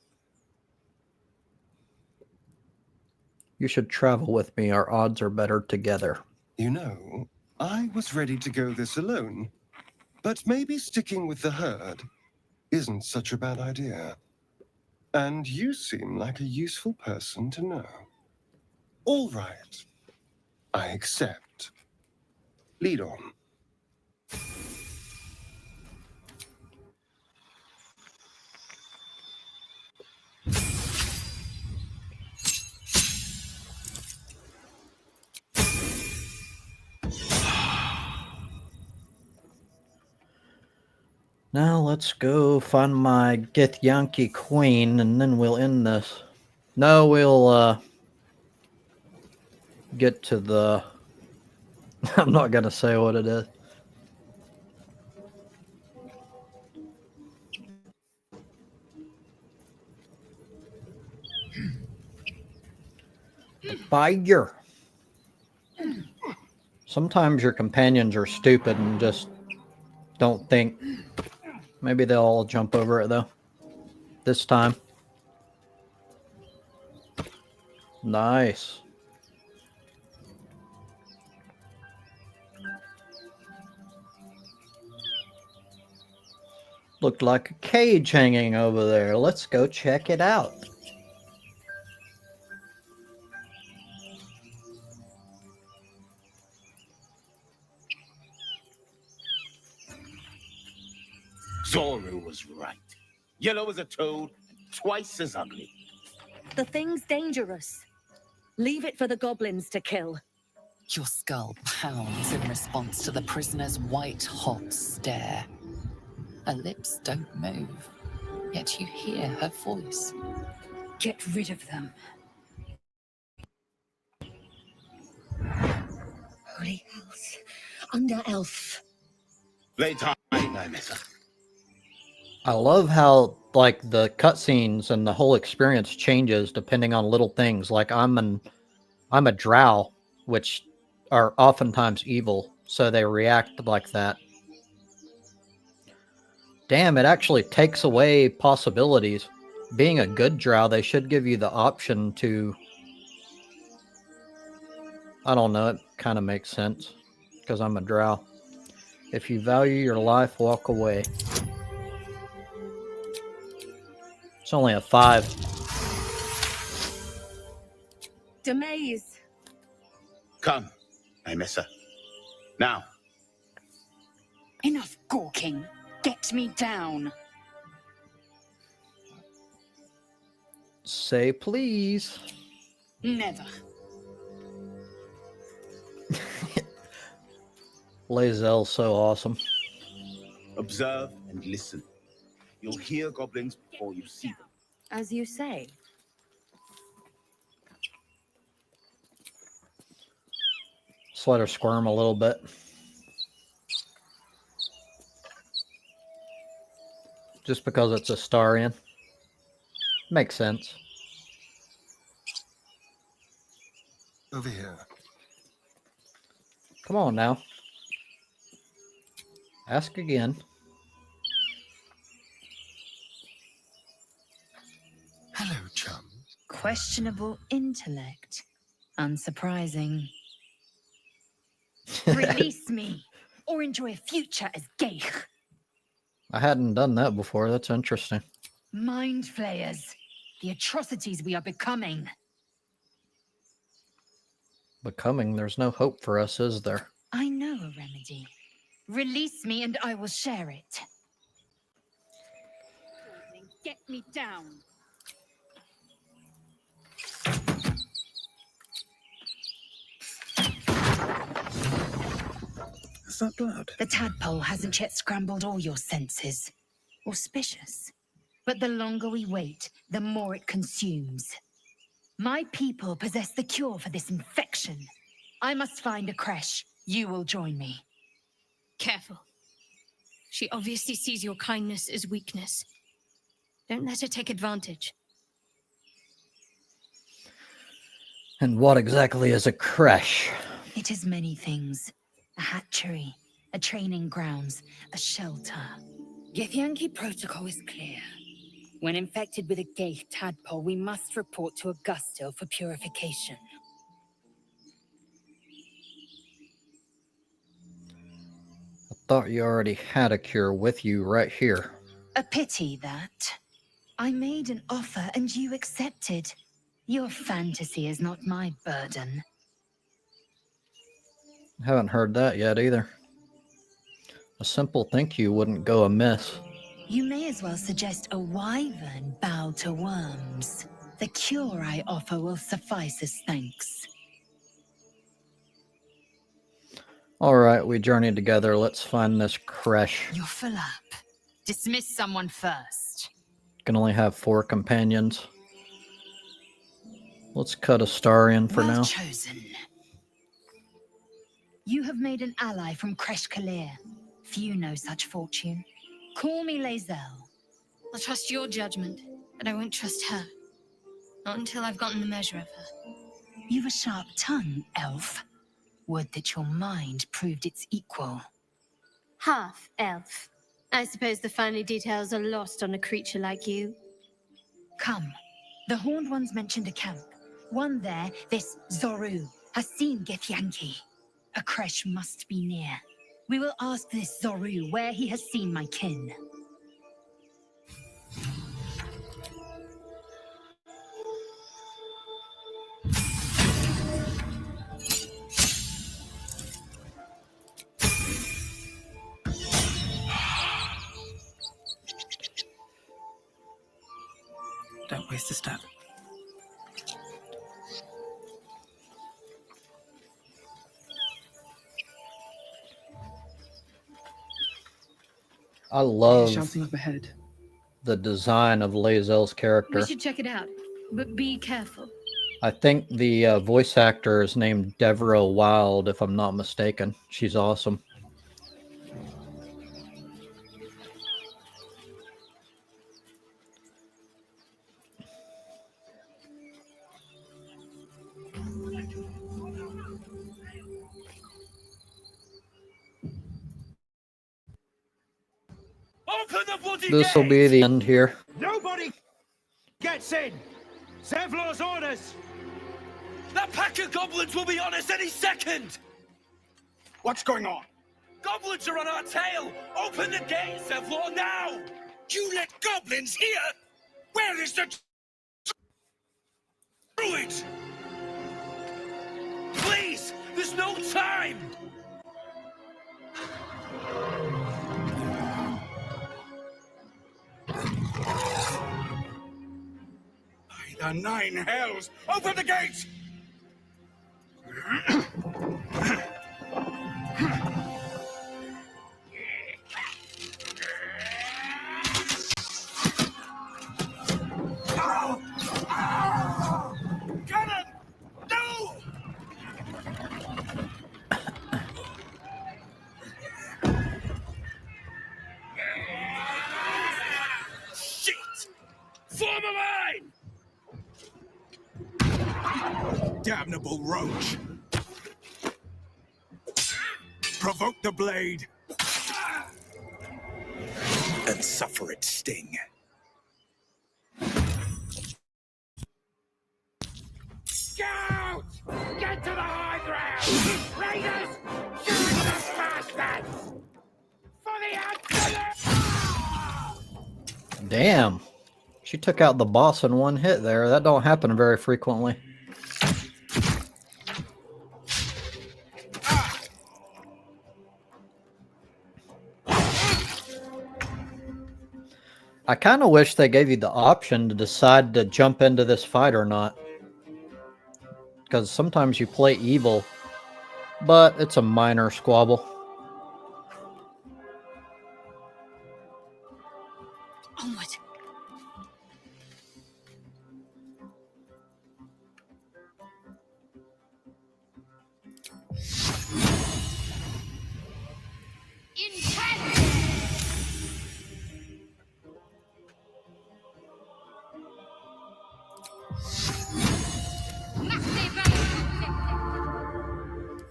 You should travel with me. Our odds are better together. You know, I was ready to go this alone. But maybe sticking with the herd isn't such a bad idea. And you seem like a useful person to know. All right. I accept. Lead on. Now let's go find my Githyanki queen, and then we'll end this. No, we'll get to the... I'm not going to say what it is. Fire. Sometimes your companions are stupid and just don't think. Maybe they'll all jump over it, though. This time. Nice. Looked like a cage hanging over there. Let's go check it out. Zoru was right. Yellow as a toad, twice as ugly. The thing's dangerous. Leave it for the goblins to kill. Your skull pounds in response to the prisoner's white-hot stare. Her lips don't move, yet you hear her voice. Get rid of them. Holy house. Under elf. They died, I miss her. I love how like the cutscenes and the whole experience changes depending on little things. Like I'm a drow, which are oftentimes evil, so they react like that. Damn, it actually takes away possibilities. Being a good drow, they should give you the option to... I don't know, it kind of makes sense because I'm a drow. If you value your life, walk away. It's only a 5. Demaze. Come, I miss her. Now. Enough gawking. Get me down. Say please. Never. Lae'zel's so awesome. Observe and listen. You'll hear goblins before you see them. As you say. Just let her squirm a little bit. Just because it's a Starian. Makes sense. Over here. Come on now. Ask again. Hello, chum. Questionable intellect. Unsurprising. Release me, or enjoy a future as Geich. I hadn't done that before. That's interesting. Mind flayers. The atrocities we are becoming. Becoming, there's no hope for us, is there? I know a remedy. Release me and I will share it. Get me down. Is that blood? The tadpole hasn't yet scrambled all your senses. Auspicious. But the longer we wait, the more it consumes. My people possess the cure for this infection. I must find a creche. You will join me. Careful. She obviously sees your kindness as weakness. Don't let her take advantage. And what exactly is a creche? It is many things. A hatchery, a training grounds, a shelter. Githyanki protocol is clear. When infected with a Gaith tadpole, we must report to Augusto for purification. I thought you already had a cure with you right here. A pity that. I made an offer and you accepted. Your fantasy is not my burden. Haven't heard that yet either. A simple thank you wouldn't go amiss. You may as well suggest a wyvern bow to worms. The cure I offer will suffice as thanks. Alright, we journeyed together. Let's find this creche. You're full up. Dismiss someone first. Can only have 4 companions. Let's cut a star in for now. Chosen. You have made an ally from Kresh Kalir. Few know such fortune. Call me Lae'zel. I'll trust your judgment, but I won't trust her. Not until I've gotten the measure of her. You've a sharp tongue, elf. Would that your mind proved its equal. Half elf. I suppose the finer details are lost on a creature like you. Come. The Horned Ones mentioned a camp. One there, this Zoru, has seen Githyanki. A creche must be near. We will ask this Zoru where he has seen my kin. Don't waste a step. I love Something up ahead. the design of Lae'zel's character. We should check it out, but be careful. I think the voice actor is named Deborah Wild, if I'm not mistaken. She's awesome. Open the bloody This will be the end here. Nobody gets in! Zevlor's orders! That pack of goblins will be on us any second! What's going on? Goblins are on our tail! Open the gate, Zevlor, now! You let goblins here? Where is the druid? Please! There's no time! By the 9 hells! Open the gate! Cannon! No! Shit! Form a line! Damnable roach! Provoke the blade! And suffer its sting. Scout! Get to the high ground! Raiders! Shoot the bastards! For the absolute! Damn. She took out the boss in one hit there. That don't happen very frequently. I kind of wish they gave you the option to decide to jump into this fight or not. Because sometimes you play evil, but it's a minor squabble. Onward.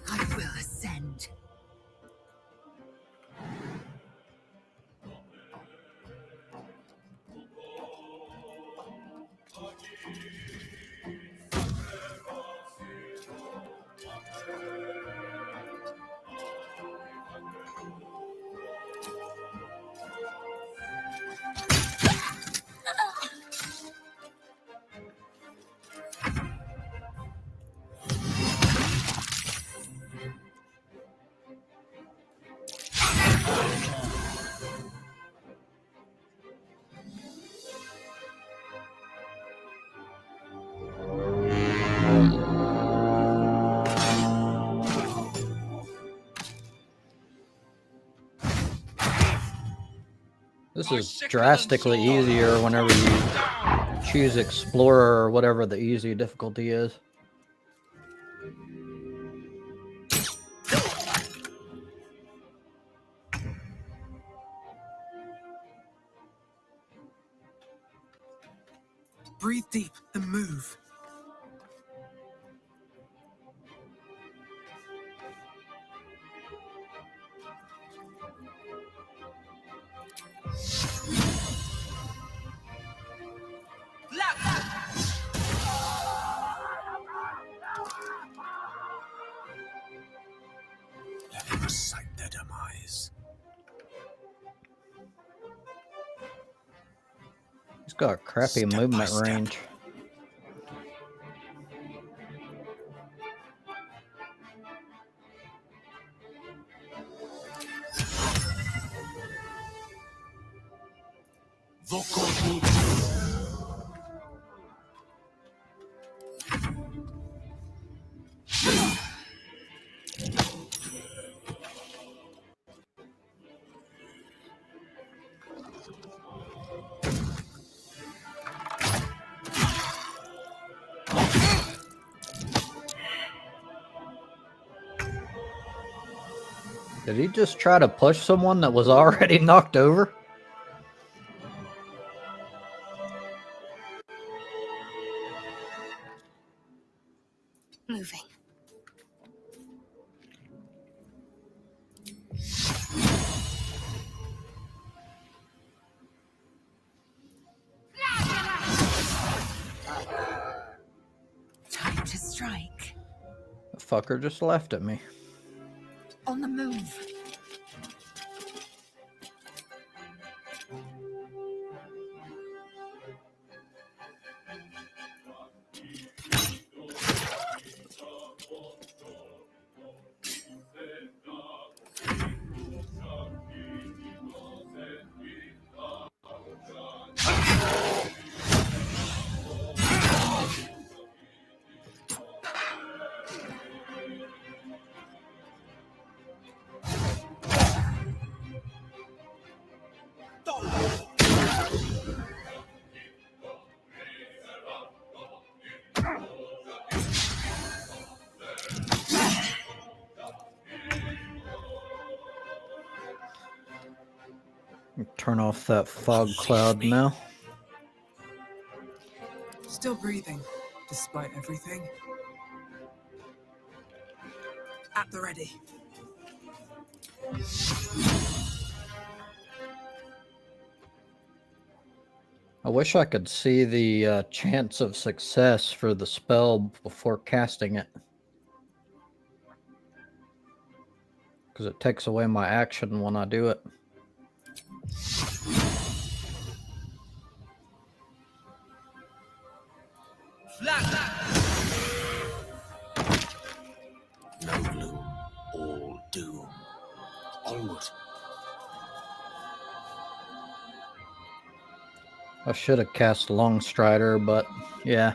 I will ascend. This is drastically easier whenever you choose Explorer or whatever the easy difficulty is. Breathe deep and move. Let him recite their demise. He's got a crappy Step by movement step. range. Did he just try to push someone that was already knocked over? Moving. Time to strike. The fucker just laughed at me. On the move. Turn off that fog cloud now. Still breathing, despite everything. At the ready. I wish I could see the chance of success for the spell before casting it. Because it takes away my action when I do it. No gloom, all doom. Onward. I should have cast Longstrider, but yeah.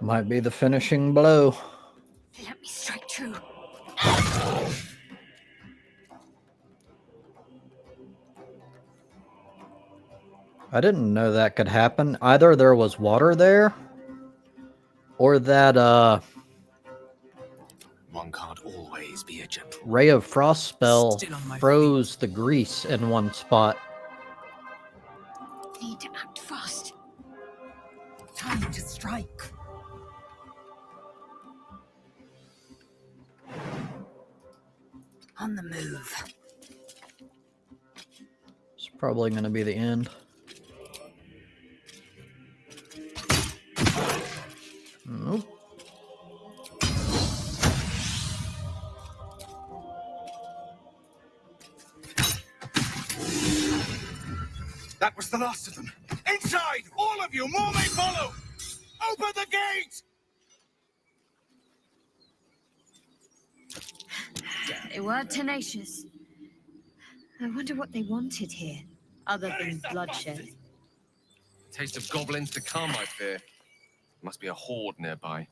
Might be the finishing blow. Let me strike true. I didn't know that could happen. Either there was water there, or that One can't always be a gentleman. Ray of Frost spell Still on my froze the grease in one spot. Need to act fast. Time to strike. On the move. It's probably going to be the end. Nope. That was the last of them. Inside! All of you! More may follow! Open the gate! They were tenacious. I wonder what they wanted here, other than bloodshed. Taste of goblins to come, I fear. Must be a horde nearby.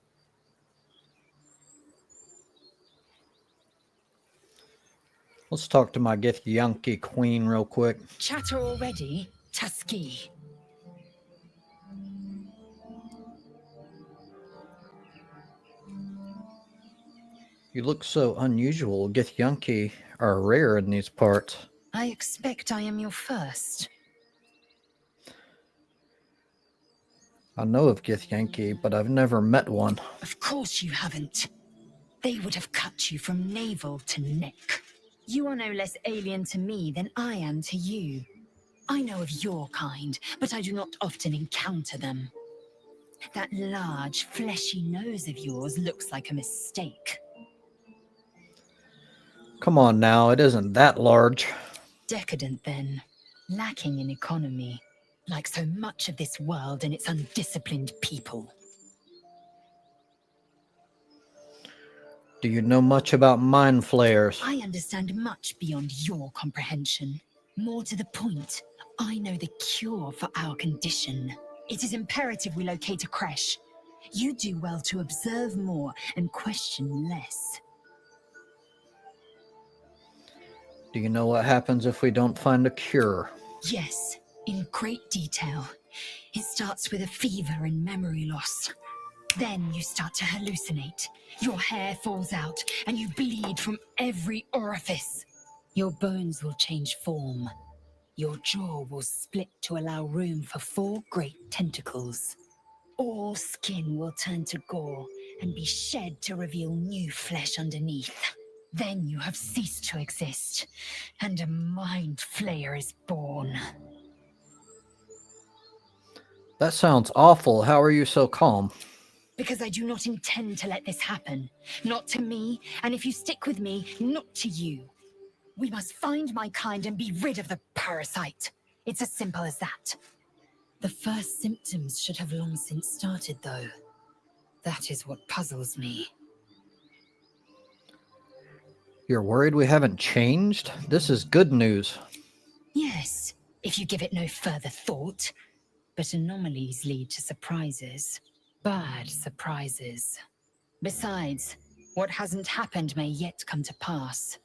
Let's talk to my Githyanki queen real quick. Chatter already? Tusky. You look so unusual. Githyanki are rare in these parts. I expect I am your first. I know of Githyanki, but I've never met one. Of course you haven't. They would have cut you from navel to neck. You are no less alien to me than I am to you. I know of your kind, but I do not often encounter them. That large, fleshy nose of yours looks like a mistake. Come on now, it isn't that large. Decadent, then. Lacking in economy. Like so much of this world and its undisciplined people. Do you know much about mind flayers? I understand much beyond your comprehension. More to the point, I know the cure for our condition. It is imperative we locate a creche. You do well to observe more and question less. Do you know what happens if we don't find a cure? Yes, in great detail. It starts with a fever and memory loss. Then you start to hallucinate. Your hair falls out and you bleed from every orifice. Your bones will change form. Your jaw will split to allow room for 4 great tentacles. All skin will turn to gore and be shed to reveal new flesh underneath. Then you have ceased to exist, and a mind flayer is born. That sounds awful. How are you so calm? Because I do not intend to let this happen. Not to me, and if you stick with me, not to you. We must find my kind and be rid of the parasite. It's as simple as that. The first symptoms should have long since started, though. That is what puzzles me. You're worried we haven't changed? This is good news. Yes, if you give it no further thought. But anomalies lead to surprises. Bad surprises. Besides, what hasn't happened may yet come to pass.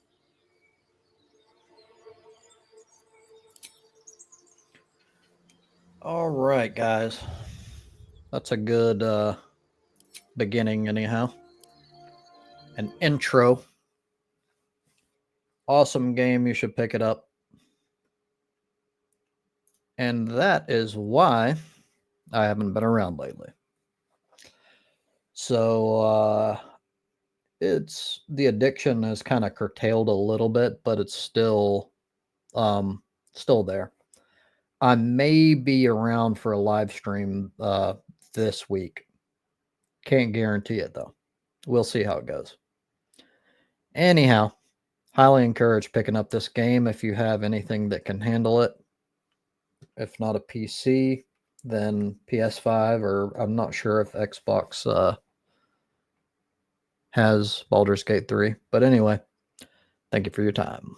All right, guys. That's a good beginning anyhow. An intro. Awesome game. You should pick it up. And that is why I haven't been around lately. So it's the addiction has kind of curtailed a little bit, but it's still there. I may be around for a live stream this week. Can't guarantee it though. We'll see how it goes. Anyhow, highly encourage picking up this game if you have anything that can handle it. If not a PC, then PS5, or I'm not sure if Xbox has Baldur's Gate 3. But anyway, thank you for your time.